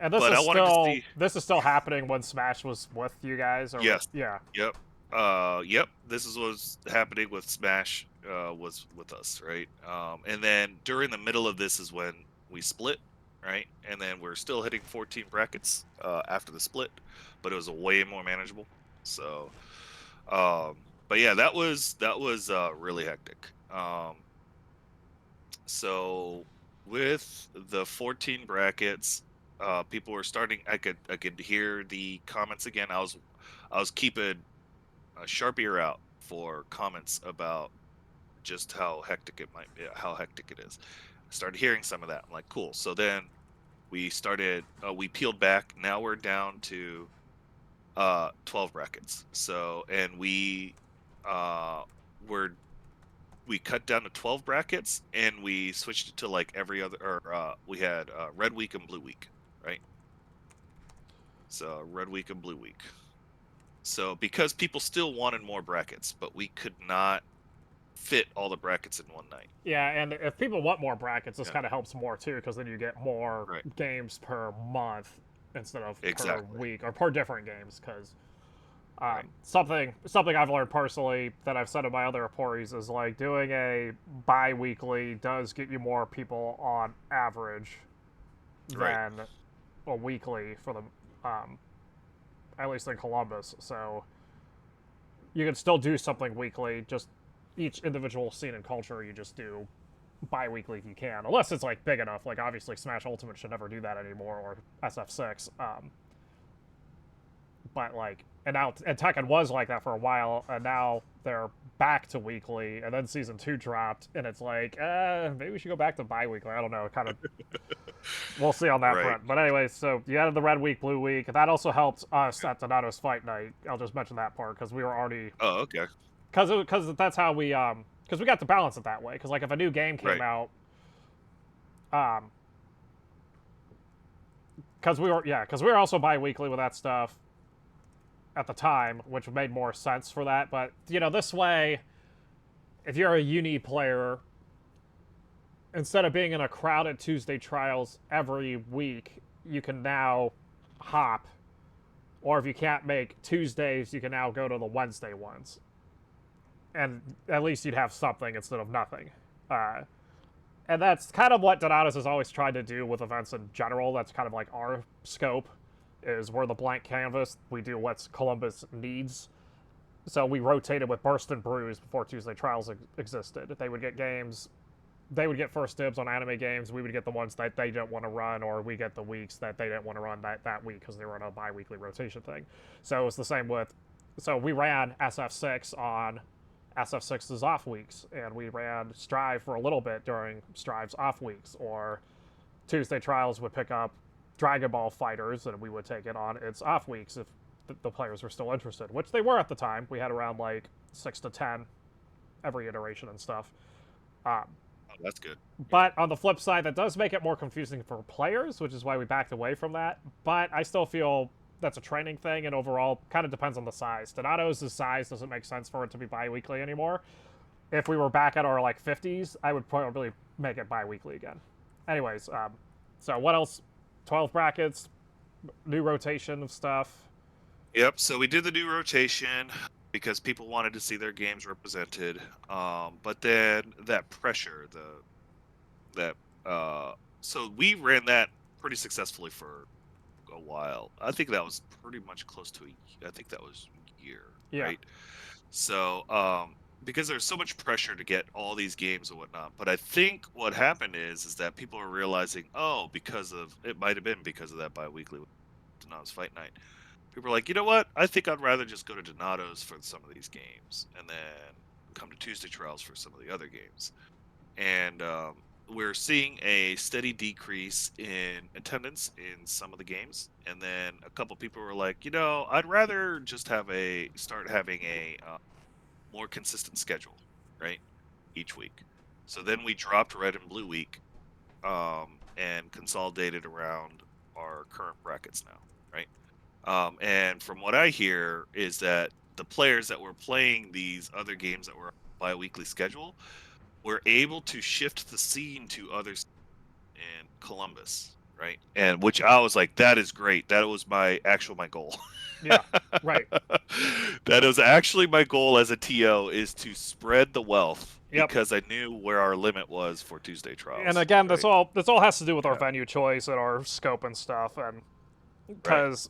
And this But is I wanted to still see. this is still happening when Smash was with you guys, or Yes. yeah. Yep. Yep. This is what was happening with Smash. Was with us, right? And then during the middle of this is when we split, right? And then we're still hitting 14 brackets after the split, but it was a way more manageable. So, but yeah, that was really hectic. So with the 14 brackets, people were starting. I could hear the comments again. I was keeping a sharp ear out for comments about just how hectic it might be, how hectic it is. I started hearing some of that. I'm like, cool. So then we started. We peeled back. Now we're down to 12 brackets. So and uh we're we cut down to 12 brackets and we switched it to like every other, or we had red week and blue week, right? So red week and blue week. So because people still wanted more brackets, but we could not fit all the brackets in one night. Yeah, and if people want more brackets, this Yeah. kind of helps more too, because then you get more Right. games per month instead of per Exactly. week or per different games. Because Right. something I've learned personally that I've said in my other reports is like doing a bi-weekly does get you more people on average Right. than a weekly for the at least in Columbus. So you can still do something weekly, just each individual scene and culture you just do bi-weekly if you can, unless it's like big enough. Like obviously Smash Ultimate should never do that anymore, or SF6. But like, and Tekken was like that for a while, and now they're back to weekly, and then season 2 dropped, and it's like, maybe we should go back to bi-weekly. I don't know, kind of. We'll see on that Right. front. But anyway, so you added the red week, blue week. That also helped us at Donato's fight night. I'll just mention that part because we were already Oh, okay. because that's how we because we got to balance it that way. Because like if a new game came Right. out, um, because we were also bi-weekly with that stuff at the time, which made more sense for that. But you know, this way, if you're a uni player, instead of being in a crowded Tuesday trials every week, you can now hop. Or if you can't make Tuesdays, you can now go to the Wednesday ones. And at least you'd have something instead of nothing. Uh, and that's kind of what Donatus has always tried to do with events in general. That's kind of like our scope, is we're the blank canvas. We do what Columbus needs. So we rotated with Burst and Bruise before Tuesday Trials existed. They would get games. They would get first dibs on anime games. We would get the ones that they didn't want to run, or we get the weeks that they didn't want to run that week because they were on a bi-weekly rotation thing. So it's the same with. So we ran SF6 on SF6's off weeks, and we ran Strive for a little bit during Strive's off weeks, or Tuesday Trials would pick up Dragon Ball Fighters, and we would take it on its off weeks if the players were still interested, which they were at the time. We had around like 6 to 10 every iteration and stuff. Um, Oh, that's good. Yeah. but on the flip side, that does make it more confusing for players, which is why we backed away from that. But I still feel that's a training thing, and overall, kind of depends on the size. Donato's size doesn't make sense for it to be bi-weekly anymore. If we were back at our like 50s, I would probably make it bi-weekly again. Anyways, so what else? 12 brackets, new rotation of stuff. Yep. So we did the new rotation because people wanted to see their games represented. But then that pressure, that so we ran that pretty successfully for a while. I think that was pretty much close to I think that was a year, Yeah. right? So because there's so much pressure to get all these games and whatnot. But I think what happened is that people are realizing, oh, because of it might have been because of that bi-weekly Donato's Fight Night. People are like, you know what? I think I'd rather just go to Donato's for some of these games and then come to Tuesday Trials for some of the other games. And we're seeing a steady decrease in attendance in some of the games. And then a couple people were like, you know, I'd rather just start having a more consistent schedule, right? Each week. So then we dropped Red and Blue Week and consolidated around our current brackets now, right? And from what I hear is that the players that were playing these other games that were on a bi-weekly schedule were able to shift the scene to others in Columbus, right? And which I was like, that is great. That was my goal. Yeah, right. That was actually my goal as a TO, is to spread the wealth, Yep. because I knew where our limit was for Tuesday Trials. And again, right? this all has to do with our Yeah. venue choice and our scope and stuff, and Right. because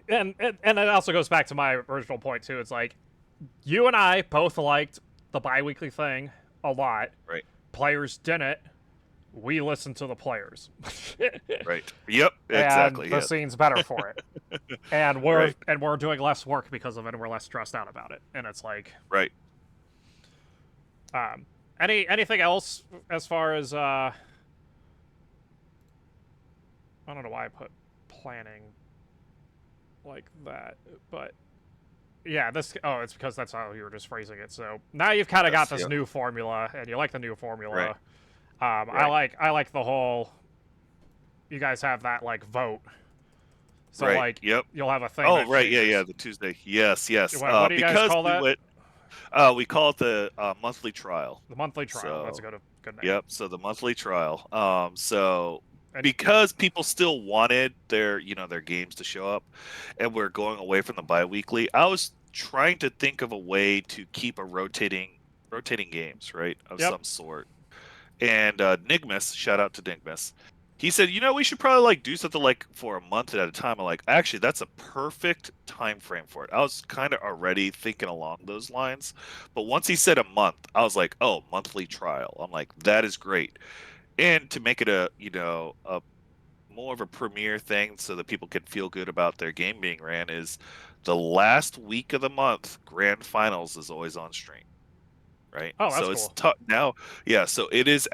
and it also goes back to my original point too. It's like you and I both liked the bi-weekly thing a lot. Right. Players didn't. We listened to the players. Right. Yep. Exactly. And the Yeah. scene's better for it. And Right. we're doing less work because of it, and we're less stressed out about it. And it's like, Right. anything else as far as I don't know why I put planning like that, but yeah, it's because that's how you were just phrasing it. So now you've kind of got this Yep. new formula, and you like the new formula. Right. I like the whole. You guys have that like vote. So Right. like, Yep. you'll have a thing. Oh, that right. Yeah. changes. Yeah. The Tuesday. Yes. Yes. What do you guys because call that? we call it the monthly trial. The monthly trial. So, That's a good name. Yep. So the monthly trial. So And- because people still wanted their games to show up, and we're going away from the bi-weekly, I was trying to think of a way to keep a rotating games, right, of Yep. some sort. And Nigmus, shout out to Nigmus, he said, we should probably like do something like for a month at a time. I'm like, actually, that's a perfect time frame for it. I was kind of already thinking along those lines, but once he said a month, I was like, oh, monthly trial. I'm like, that is great. And to make it a more of a premier thing so that people can feel good about their game being ran, is the last week of the month, grand finals is always on stream, right? Oh, that's so cool. it's tough now. Yeah, so it is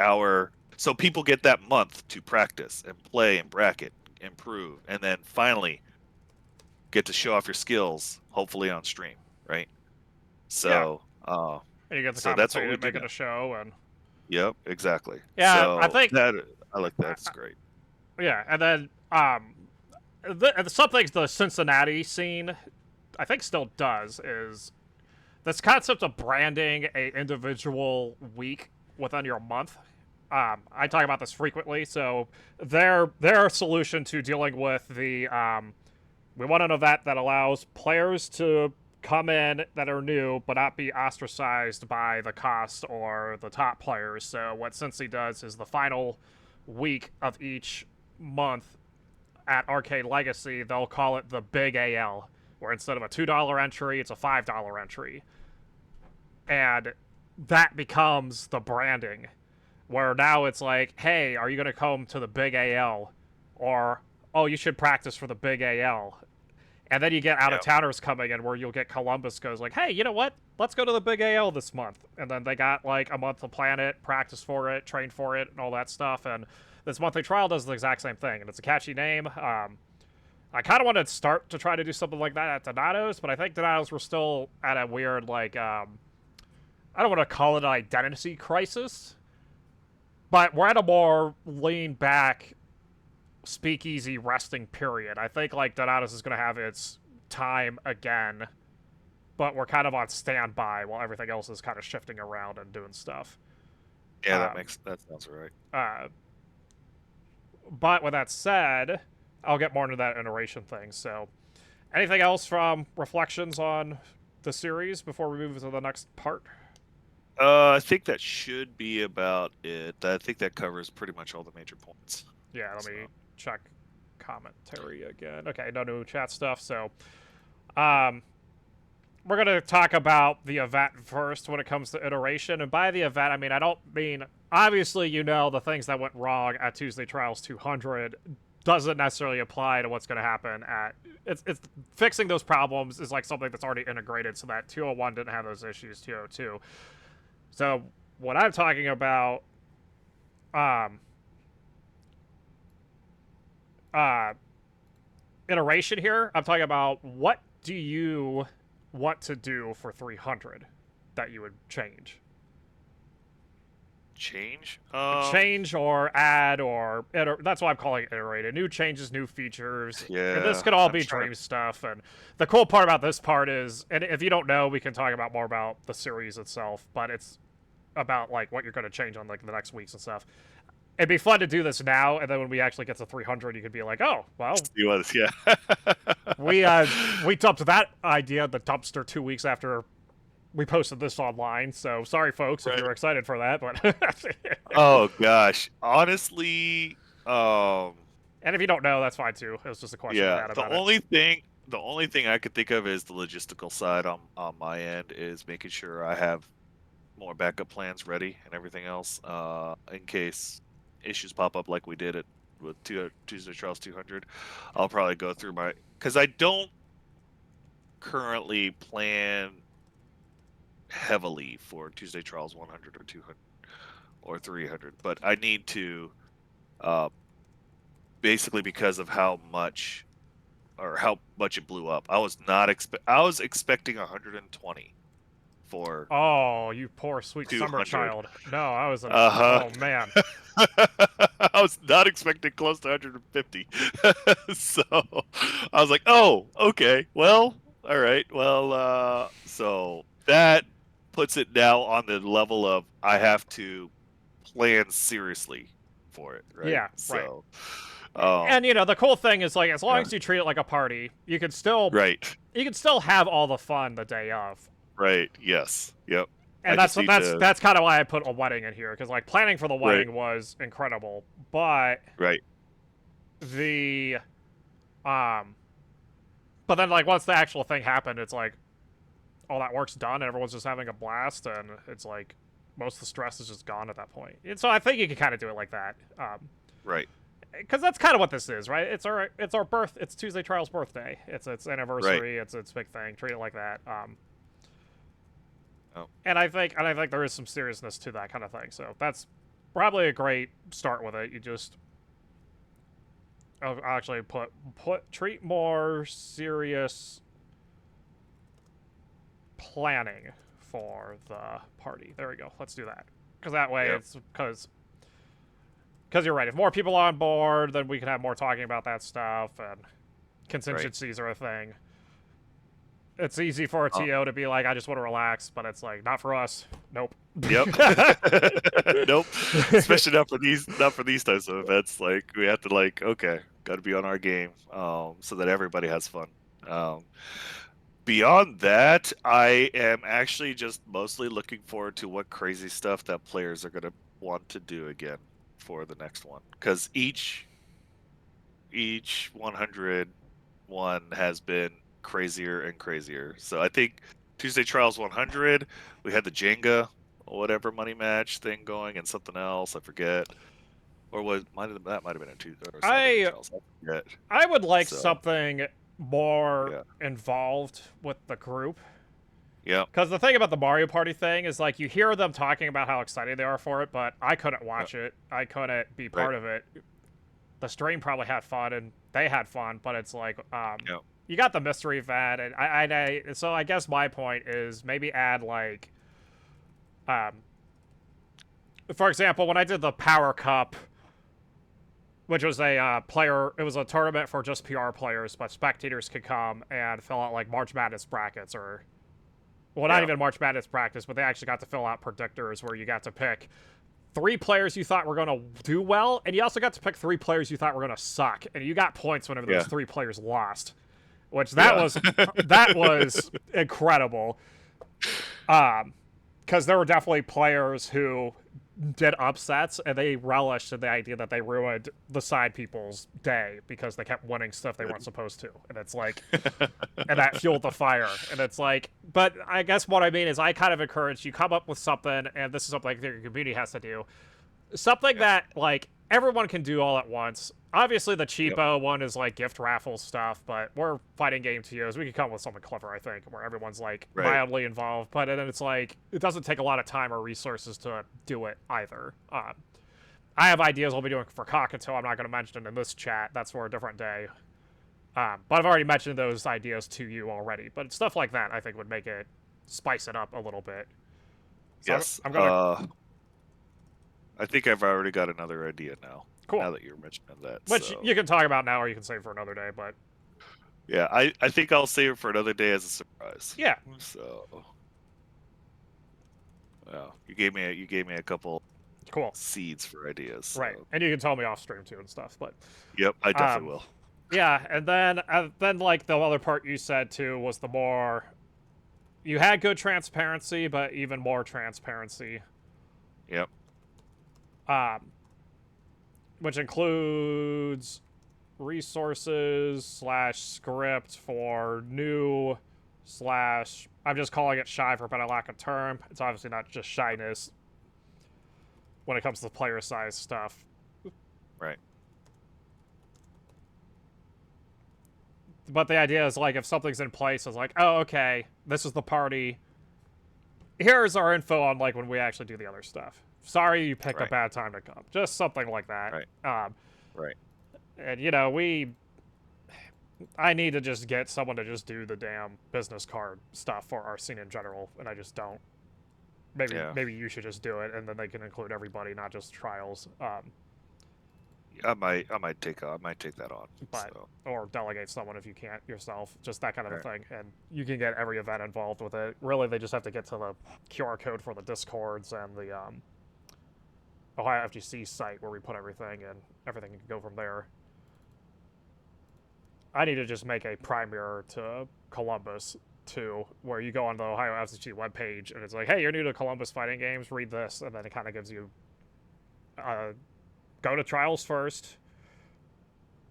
so people get that month to practice and play and bracket, improve, and then finally get to show off your skills, hopefully on stream, right? So and you get the so that's what commentator we do making now. a show, and Yep, exactly. Yeah, so I think- that I like that. It's great. yeah, and then something the Cincinnati scene, I think, still does is this concept of branding a individual week within your month. I talk about this frequently. So their solution to dealing with the we want an event that allows players to come in that are new but not be ostracized by the cost or the top players. So what Cincy does is the final week of each month at Arcade Legacy, they'll call it the Big AL, where instead of a $2 entry, it's a $5 entry. And that becomes the branding, where now it's like, hey, are you going to come to the Big AL? Or, oh, you should practice for the Big AL. And then you get out-of-towners coming in, where you'll get Columbus goes like, hey, you know what? Let's go to the Big AL this month. And then they got like a month to plan it, practice for it, train for it, and all that stuff. And this monthly trial does the exact same thing. And it's a catchy name. I kind of want to start to try to do something like that at Donato's, but I think Donato's were still at a weird, like, I don't want to call it an identity crisis, but we're at a more lean back, speakeasy resting period. I think like Donato's is going to have its time again, but we're kind of on standby while everything else is kind of shifting around and doing stuff. Yeah, that sounds right. Uh, but with that said, I'll get more into that iteration thing. So, anything else from reflections on the series before we move to the next part? I think that should be about it. I think that covers pretty much all the major points. Yeah, let So. me check commentary again. Okay, no new chat stuff. So, Yep. we're going to talk about the event first when it comes to iteration. And by the event, I mean, I don't mean, obviously, you know, the things that went wrong at Tuesday Trials 200 doesn't necessarily apply to what's going to happen at. It's fixing those problems is like something that's already integrated so that 201 didn't have those issues, 202. So, what I'm talking about, um, uh, iteration here, I'm talking about what do you want to do for 300 that you would change? Change? Change or add or that's why I'm calling it iterated. New changes, new features. And this Yeah, could all I'm be trying dream stuff. And the cool part about this part is, and if you don't know, we can talk about more about the series itself, but it's about like what you're going to change on like the next weeks and stuff. It'd be fun to do this now, and then when we actually get to 300, you could be like, oh, well, to see what. Yeah. we dumped that idea in the dumpster 2 weeks after we posted this online. So sorry, folks, if Right. you're excited for that, but Oh gosh, honestly, and if you don't know, that's fine too. It was just a question I yeah. had The about it. only thing I could think of is the logistical side on my end is making sure I have more backup plans ready and everything else, in case issues pop up like we did it with Tuesday Trials 200. I'll probably go through because I don't currently plan heavily for Tuesday Trials 100 or 200 or 300, but I need to, uh, basically because of how much it blew up. I was expecting 120 for Oh, you poor sweet summer 200. child. No, I was an. Uh-huh. Oh man. I was not expecting close to 150. So I was like, "Oh, okay. Well, all right. Well, so that puts it now on the level of I have to plan seriously for it, right? Yeah, right. So, And you know, the cool thing is like as long yeah, as you treat it like a party, right, you can still have all the fun the day of. right. Yes, yep. I And just need to, that's kind of why I put a wedding in here because like planning for the right, wedding was incredible, but right, the um but then like once the actual thing happened, it's like all that work's done and everyone's just having a blast and it's like most of the stress is just gone at that point. And so I think you can kind of do it like that. right, Because that's kind of what this is, right? It's our birth. It's Tuesday Trial's birthday. It's right. anniversary. It's big thing. Treat it like that. Oh, And I think there is some seriousness to that kind of thing. So that's probably a great start with it. You just I'll actually treat more serious planning for the party. There we go. Let's do that. Because that way yep, it's because you're right. If more people are on board, then we can have more talking about that stuff and right. contingencies are a thing. It's easy for a Uh, TO to be like, I just want to relax, but it's like, not for us. Nope. Yep. Nope. Especially not for these types of events. Like we have to like, okay, got to be on our game, so that everybody has fun. Um, Beyond that, I am actually just mostly looking forward to what crazy stuff that players are gonna want to do again for the next one. Because each 101 has been crazier and crazier. So I think Tuesday Trials 100, we had the Jenga or whatever money match thing going, and something else I forget, or that might have been a Tuesday or Saturday I Trials. I forget. I would like So something more yeah, involved with the group. yeah, Because the thing about the Mario Party thing is, like, you hear them talking about how excited they are for it, but I couldn't yeah, watch it. I couldn't be right, part of it. The stream probably had fun, and they had fun, but it's like, yeah, you got the mystery event, and so I guess my point is maybe add, like, um, for example, when I did the Power Cup, which was a it was a tournament for just PR players, but spectators could come and fill out, like, March Madness brackets or well, not yeah, even March Madness practice, but they actually got to fill out predictors where you got to pick 3 players you thought were going to do well, and you also got to pick 3 players you thought were going to suck, and you got points whenever those 3 players lost, which that was incredible. Because there were definitely players who did upsets, and they relished in the idea that they ruined the side people's day because they kept winning stuff they weren't supposed to, and it's like, and that fueled the fire, and it's like, but I guess what I mean is I kind of encourage you come up with something, and this is something your community has to do, something that like everyone can do all at once. Obviously, the cheapo one is like gift raffle stuff, but we're fighting game TOs. We can come up with something clever, I think, where everyone's like mildly involved, but then it's like it doesn't take a lot of time or resources to do it either. I have ideas I'll be doing for Cockatoo. I'm not going to mention it in this chat. That's for a different day. But I've already mentioned those ideas to you already. But stuff like that, I think, would make it spice it up a little bit. So yes. I'm gonna. I think I've already got another idea now. Cool. Now that you're mentioning that. Which you can talk about now or you can save for another day, but... Yeah, I think I'll save it for another day as a surprise. Yeah. So... Well, you gave me a couple seeds for ideas. So. Right. And you can tell me off stream too and stuff, but... Yep, I definitely will. Yeah, and then like the other part you said too was the more... You had good transparency, but even more transparency. Yep. Which includes resources / script for new / I'm just calling it shy for better lack of term. It's obviously not just shyness when it comes to player size stuff. Right. But the idea is like if something's in place, it's like, oh, okay, this is the party. Here's our info on like when we actually do the other stuff. Sorry you picked a bad time to come. Just something like that. Right. Right. And, you know, I need to just get someone to just do the damn business card stuff for our scene in general, and I just don't. Maybe you should just do it, and then they can include everybody, not just trials. I might take that on. But or delegate someone if you can't yourself, just that kind of a thing, and you can get every event involved with it. Really, they just have to get to the QR code for the Discords and the Ohio FGC site where we put everything, and everything can go from there. I need to just make a primer to Columbus too, where you go on the Ohio FGC webpage and it's like, hey, you're new to Columbus fighting games, read this, and then it kind of gives you go to trials first,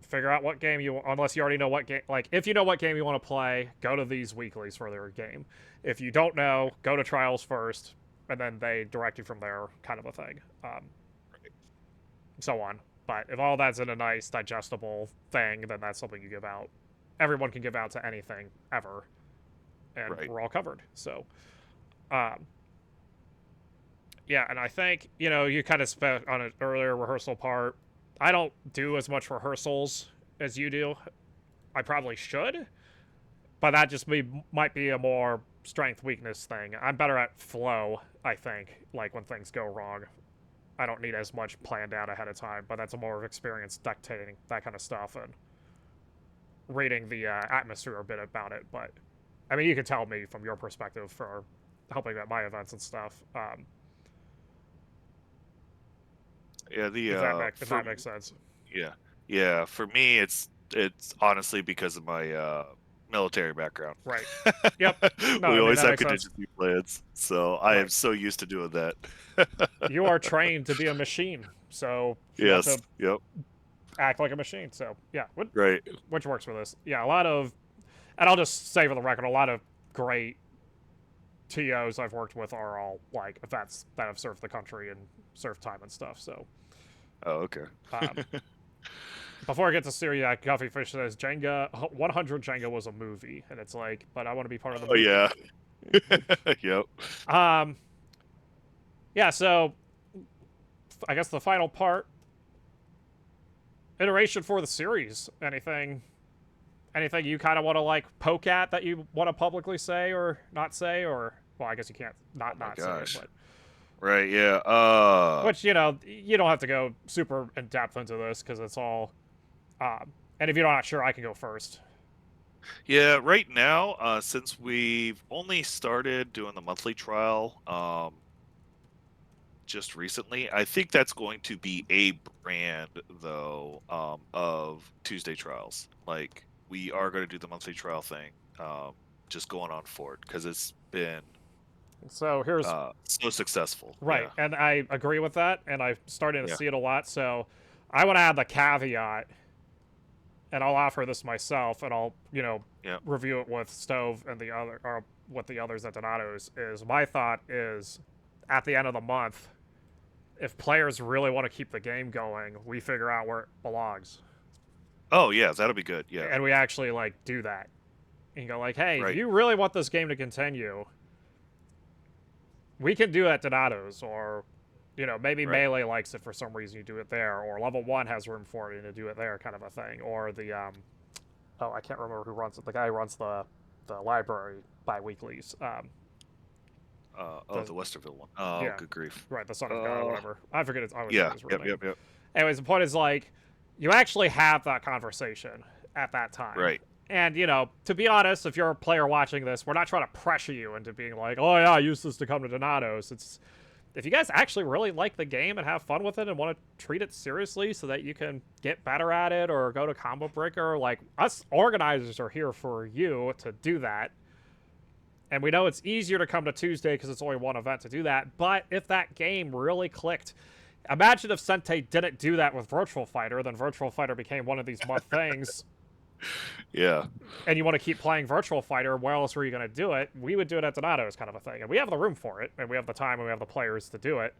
figure out what game you, unless you already know what game, like if you know what game you want to play, go to these weeklies for their game. If you don't know, go to trials first, and then they direct you from there, kind of a thing. So on. But if all that's in a nice, digestible thing, then that's something you give out. Everyone can give out to anything, ever. And we're all covered. So, yeah, and I think, you know, you kind of spent on an earlier rehearsal part. I don't do as much rehearsals as you do. I probably should. But that just might be a more strength-weakness thing. I'm better at flow, I think, like when things go wrong. I don't need as much planned out ahead of time, but that's a more experience dictating that kind of stuff and reading the atmosphere a bit about it. But, I mean, you can tell me from your perspective for helping at my events and stuff. Yeah, if that makes sense. Yeah. For me, it's honestly because of my military background. Right. Yep. No, we always have contingency plans, so I am so used to doing that. You are trained to be a machine, so yes, yep. Act like a machine. So yeah, which works for this. Yeah, a lot of, and I'll just say for the record, a lot of great TOs I've worked with are all like vets that have served the country and served time and stuff. So. Oh, okay. Before I get to Syria, Guffy Fish says Jenga 100 Jenga was a movie, and it's like, but I want to be part of the movie. Oh yeah. Yep. Yeah, so I guess the final part, iteration for the series. Anything you kind of want to like poke at that you want to publicly say or not say, or well, I guess you can't not say it, but. Right, yeah. Which, you know, you don't have to go super in depth into this because it's all. And if you're not sure, I can go first. Yeah, right now, since we've only started doing the monthly trial, just recently. I think that's going to be a brand though, of Tuesday trials. Like we are going to do the monthly trial thing, just going on forward because it's been So here's so successful. right, Yeah. and I agree with that, and I'm starting to Yeah. see it a lot. So I want to add the caveat, and I'll offer this myself, and I'll Yeah. review it with Stove and the other, or with the others at Donato's. Is my thought is, at the end of the month, if players really want to keep the game going, we figure out where it belongs, Oh yeah, that'll be good. Yeah. and we actually like do that. And go like, hey, if Right. you really want this game to continue, we can do it at Donato's, or maybe Right. Melee likes it for some reason, you do it there, or Level 1 has room for it and you do it there, kind of a thing. Or the oh, I can't remember who runs it. The guy who runs the library bi-weeklies. The Westerville one. Oh, Yeah, good grief. right, the Son of God or whatever. I forget I always forget Yeah. his real Yep. name. Yep. Yep. Anyways, the point is, like, you actually have that conversation at that time. Right. And, to be honest, if you're a player watching this, we're not trying to pressure you into being like, oh yeah, use this to come to Donato's. It's, if you guys actually really like the game and have fun with it and want to treat it seriously so that you can get better at it or go to Combo Breaker, like, us organizers are here for you to do that. And we know it's easier to come to Tuesday because it's only one event to do that. But if that game really clicked, imagine if Sente didn't do that with Virtual Fighter, then Virtual Fighter became one of these month things. Yeah. And you want to keep playing Virtual Fighter, where else were you going to do it? We would do it at Donato's, kind of a thing. And we have the room for it, and we have the time, and we have the players to do it.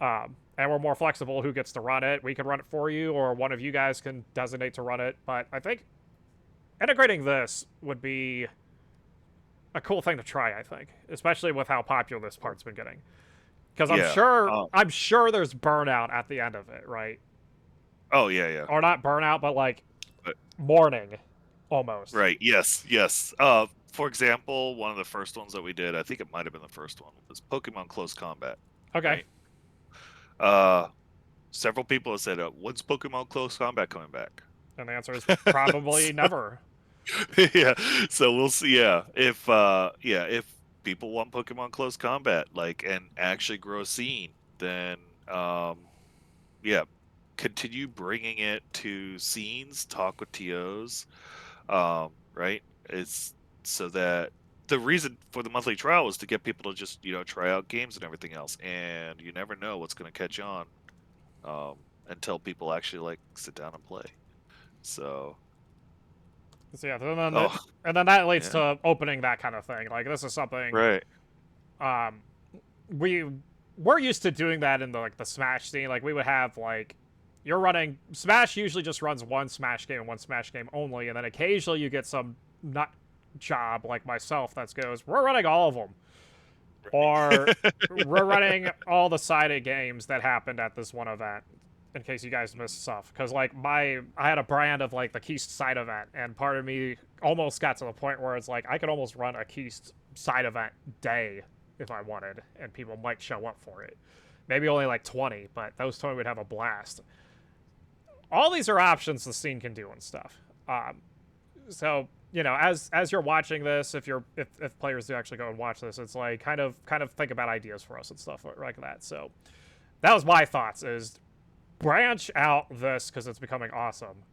And we're more flexible who gets to run it. We can run it for you, or one of you guys can designate to run it. But I think integrating this would be a cool thing to try, I think. Especially with how popular this part's been getting. Because Yeah. I'm sure there's burnout at the end of it, right? Oh yeah. Yeah. Or not burnout, but like But mourning, almost. right. Yes. Yes. For example, one of the first ones that we did, I think it might have been the first one, was Pokemon Close Combat. Okay. Right? Several people have said, "When's Pokemon Close Combat coming back?" And the answer is probably never. Yeah. So we'll see. Yeah. If people want Pokemon Close Combat, like, and actually grow a scene, then yeah, continue bringing it to scenes, talk with TOs, right? It's so that the reason for the monthly trial was to get people to just try out games and everything else, and you never know what's going to catch on until people actually like sit down and play. So So yeah, oh and then that leads yeah, to opening that kind of thing. Like, this is something right, we're used to doing that in the Smash scene. Like, we would have, like, you're running Smash, usually just runs one Smash game and one Smash game only, and then occasionally you get some nut job like myself that goes, we're running all of them, or we're running all the sided games that happened at this one event, in case you guys missed stuff. Because, like, I had a brand of, like, the TheKiest's side event, and part of me almost got to the point where it's like, I could almost run a TheKiest's side event day if I wanted, and people might show up for it. Maybe only like 20, but those 20 would have a blast. All these are options the scene can do and stuff. So as you're watching this, if players do actually go and watch this, it's like kind of think about ideas for us and stuff like that. So that was my thoughts: is branch out this because it's becoming awesome.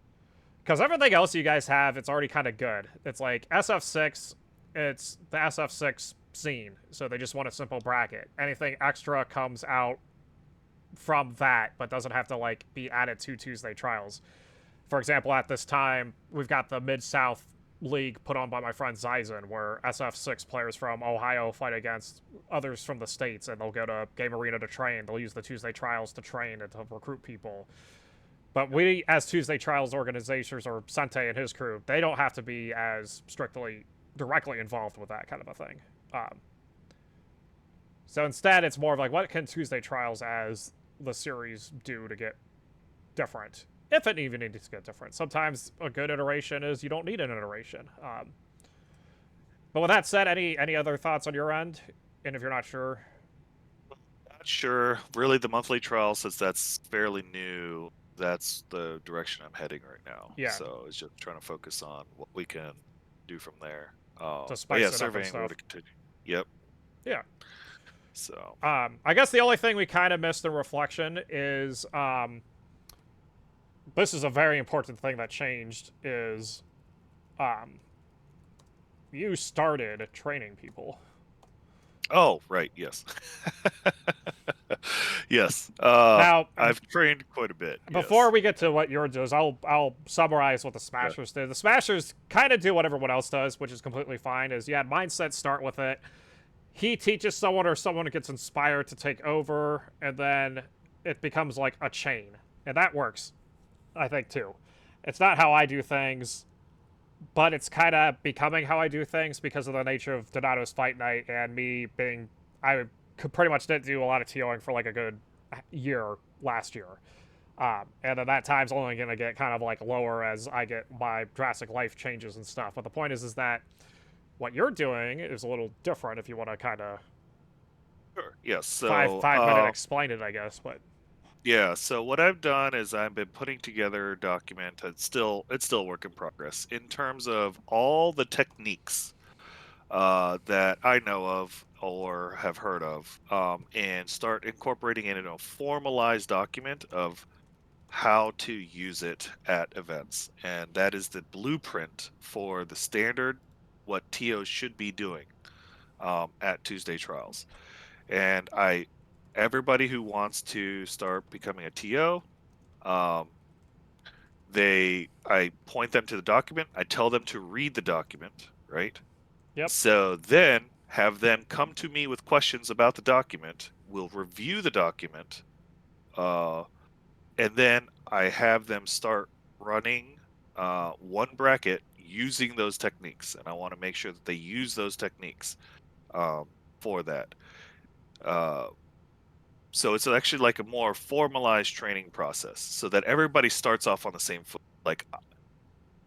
Because everything else you guys have, it's already kind of good. It's like SF6, it's the SF6 scene, so they just want a simple bracket. Anything extra comes out from that, but doesn't have to like be added to Tuesday trials. For example, at this time, we've got the Mid-South League put on by my friend Zyzen, where SF6 players from Ohio fight against others from the States, and they'll go to Game Arena to train. They'll use the Tuesday trials to train and to recruit people. But we, as Tuesday trials organizers, or Sente and his crew, they don't have to be as directly involved with that kind of a thing. So instead, it's more of like, what can Tuesday trials as the series do to get different? If it even needs to get different. Sometimes a good iteration is you don't need an iteration. But with that said, any other thoughts on your end? And if you're not sure, not sure. Really, the monthly trial, since that's fairly new, that's the direction I'm heading right now. Yeah. So it's just trying to focus on what we can do from there. to spice it up and surveying will stuff. continue. Yep. Yeah. So, I guess the only thing we kind of missed in reflection is this is a very important thing that changed is um, you started training people. oh, right, yes. Yes. Now, I've trained quite a bit. before Yes. we get to what yours does, I'll summarize what the Yeah. Smashers did. The Smashers kind of do what everyone else does, which is completely fine. Is you had mindset start with it. He teaches someone or someone gets inspired to take over, and then it becomes like a chain, and that works, I think too. It's not how I do things, but it's kind of becoming how I do things because of the nature of Donato's Fight Night and me being I could pretty much didn't do a lot of TOing for like a good year last year. And then that time's only going to get kind of like lower as I get my drastic life changes and stuff. But the point is that what you're doing is a little different if you want to kind of Sure. Yes. five minute explain it, I guess. But Yeah, so what I've done is I've been putting together a document. It's still a work in progress in terms of all the techniques that I know of or have heard of, and start incorporating it in a formalized document of how to use it at events. And that is the blueprint for the standard what TOs should be doing at Tuesday trials. And everybody who wants to start becoming a TO, um, I point them to the document. I tell them to read the document, right? yep, So then have them come to me with questions about the document. We'll review the document, uh, and then I have them start running one bracket using those techniques, and I want to make sure that they use those techniques um, for that. Uh, so it's actually like a more formalized training process, so that everybody starts off on the same foot. Like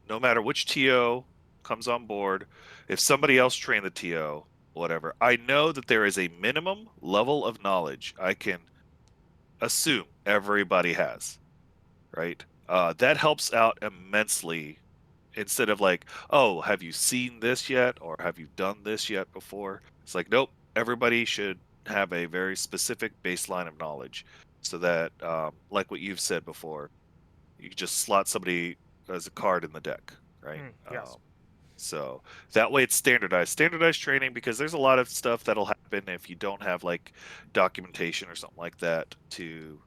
no matter which TO comes on board, if somebody else trained the TO, whatever, I know that there is a minimum level of knowledge I can assume everybody has, right? That helps out immensely instead of like, oh, have you seen this yet? Or have you done this yet before? It's like, nope, everybody should have a very specific baseline of knowledge so that, like what you've said before, you can just slot somebody as a card in the deck, right? yes, So that way it's standardized training, because there's a lot of stuff that'll happen if you don't have like documentation or something like that to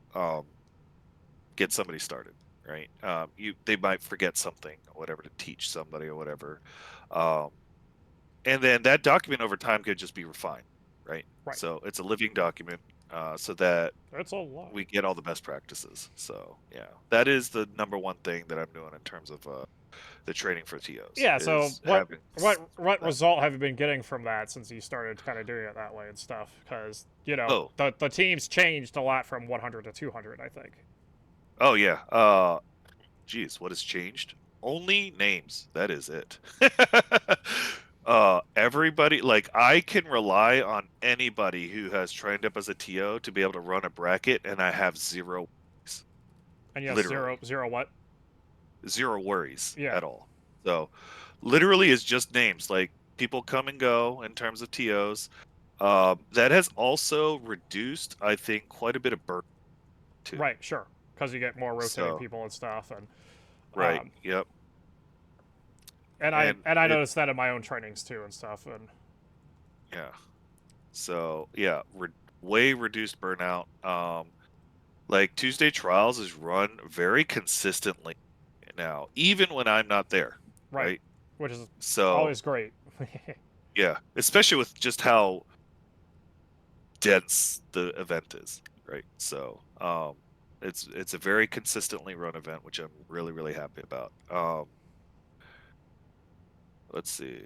get somebody started, right? They might forget something or whatever to teach somebody or whatever, um, and then that document over time could just be refined, right? right. So it's a living document, so that It's a lot. we get all the best practices. So yeah, that is the number one thing that I'm doing in terms of the training for TOs Yeah. So is what having what that. result have you been getting from that since you started kind of doing it that way and stuff? Because Oh, the teams changed a lot from 100 to 200, I think. oh yeah. Geez, what has changed? Only names. That is it. Everybody, like I can rely on anybody who has trained up as a TO to be able to run a bracket, and I have zero worries. And yes, Literally zero what? zero worries Yeah. at all. So, literally, it's just names. Like people come and go in terms of TOs. That has also reduced, I think, quite a bit of burn too. Right. Sure. Because you get more rotating So, people and stuff, and right, um, yep, and I it, noticed that in my own trainings too and stuff. And yeah. So yeah, way reduced burnout. Like Tuesday trials is run very consistently now, even when I'm not there, right, right? which is So always great. yeah, especially with just how dense the event is, right? So it's a very consistently run event, which I'm really happy about. Let's see.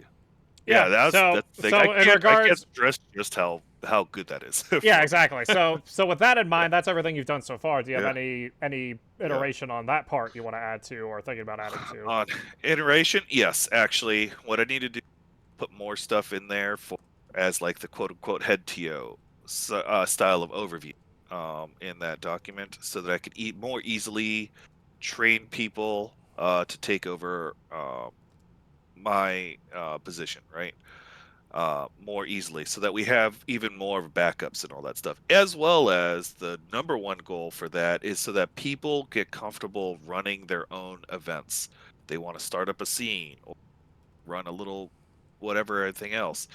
Yeah. Yeah, that's the thing. I So in can't regards, stress just how good that is yeah, for me. exactly. So with that in Yeah, mind, that's everything you've done so far. Do you have yeah, any yeah. iteration on that part you want to add to or thinking about adding to? On iteration, yes, actually, what I need to do, put more stuff in there for as like the quote unquote head TO style of overview in that document, so that I could more easily train people to take over my position, right? more easily, so that we have even more of backups and all that stuff. As well as the number one goal for that is so that people get comfortable running their own events. They want to start up a scene or run a little whatever, everything else,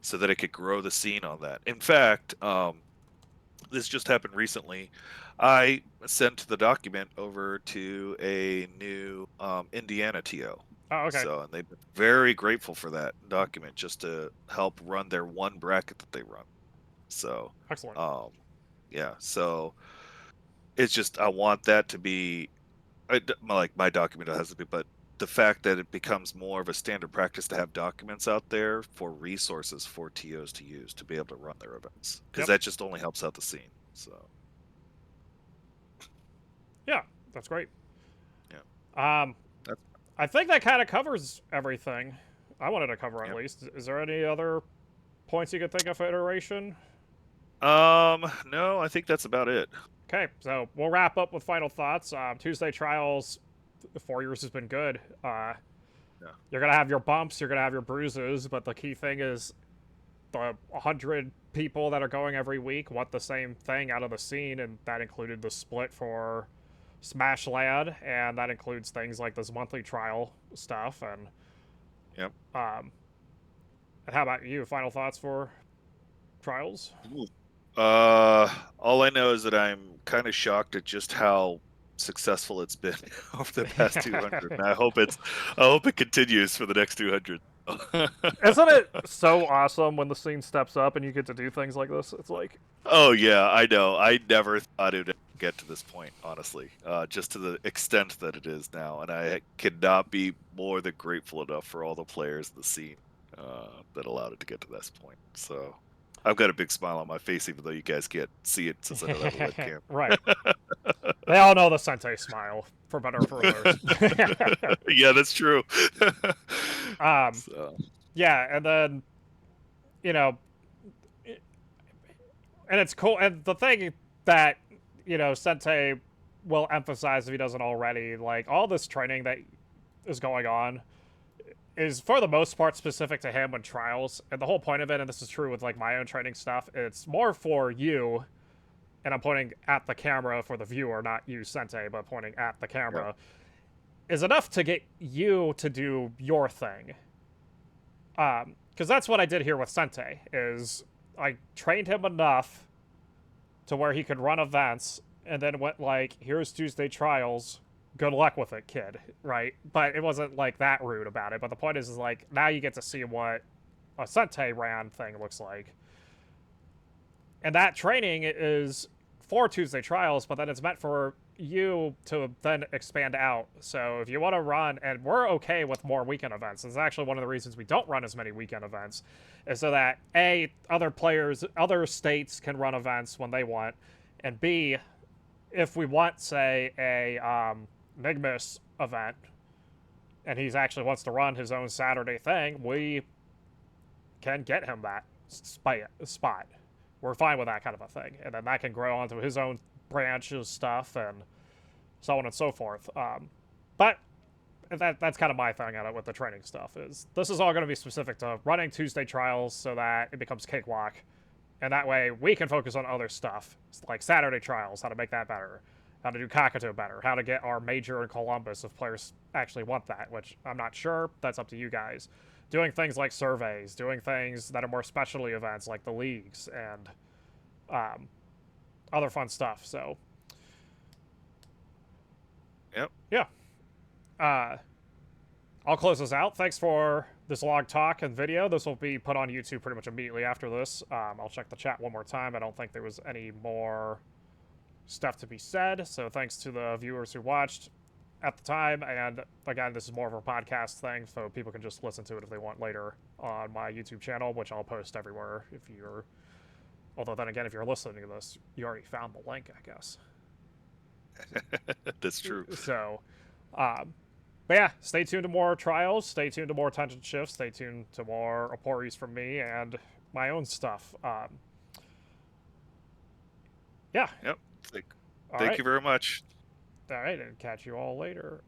so that it could grow the scene on that. In fact, this just happened recently. I sent the document over to a new Indiana TO. Oh, okay. So, and they've been very grateful for that document just to help run their one bracket that they run. So, Excellent. yeah. So it's just I want that to be like my document has to be, but the fact that it becomes more of a standard practice to have documents out there for resources for TOs to use to be able to run their events, because Yep. that just only helps out the scene. So Yeah, that's great. yeah, that's, I think that kind of covers everything I wanted to cover at yeah. least. Is there any other points you could think of for iteration? No, I think that's about it. Okay, so we'll wrap up with final thoughts. Tuesday trials, 4 years has been good. Yeah, You're gonna have your bumps, you're gonna have your bruises, but the key thing is the 100 people that are going every week want the same thing out of the scene, and that included the split for Smash Lad, and that includes things like this monthly trial stuff. And yep. how about you? Final thoughts for trials? Ooh. All I know is that I'm kind of shocked at just how successful it's been over the past 200, and I hope it continues for the next 200. Isn't it so awesome when the scene steps up and you get to do things like this? It's like, Oh yeah, I know. I never thought it would get to this point, honestly. Just to the extent that it is now, and I could not be more than grateful enough for all the players in the scene that allowed it to get to this point. So I've got a big smile on my face, even though you guys can't see it since I don't have a webcam. right. They all know the Sente smile, for better or for worse. Yeah, that's true. um, So, yeah, and then, you know, and it's cool. And the thing that, Sente will emphasize if he doesn't already, like, all this training that is going on is for the most part specific to him when trials. And the whole point of it, and this is true with like my own training stuff, it's more for you. And I'm pointing at the camera for the viewer, not you, Sente, but pointing at the camera, is enough to get you to do your thing. Because that's what I did here with Sente, is I trained him enough to where he could run events, and then went like, here's Tuesday trials, good luck with it, kid, right? But it wasn't like that rude about it. But the point is like, now you get to see what a Sente ran thing looks like. And that training is for Tuesday trials, but then it's meant for you to then expand out. So if you want to run, and we're okay with more weekend events. It's actually one of the reasons we don't run as many weekend events, is so that A, other players, other states can run events when they want, and B, if we want, say, a Nigmus event, and he's actually wants to run his own Saturday thing, we can get him that spot. We're fine with that kind of a thing, and then that can grow onto his own branch of stuff and so on and so forth. But that's kind of my thing on it with the training stuff, is this is all going to be specific to running Tuesday trials so that it becomes cakewalk, and that way we can focus on other stuff like Saturday trials, how to make that better, how to do Kakato better, how to get our major in Columbus if players actually want that, which I'm not sure. That's up to you guys. Doing things like surveys, doing things that are more specialty events like the leagues, and other fun stuff. So, yep. yeah. I'll close this out. Thanks for this long talk and video. This will be put on YouTube pretty much immediately after this. I'll check the chat one more time. I don't think there was any more stuff to be said. So thanks to the viewers who watched at the time. And again, this is more of a podcast thing, so people can just listen to it if they want later on my YouTube channel, which I'll post everywhere if you're... Although then again, if you're listening to this, you already found the link, I guess. That's true. So, but yeah, stay tuned to more trials. Stay tuned to more tension shifts. Stay tuned to more Oporis from me and my own stuff. Yeah. Yep. All Thank right. you very much. All right, and catch you all later.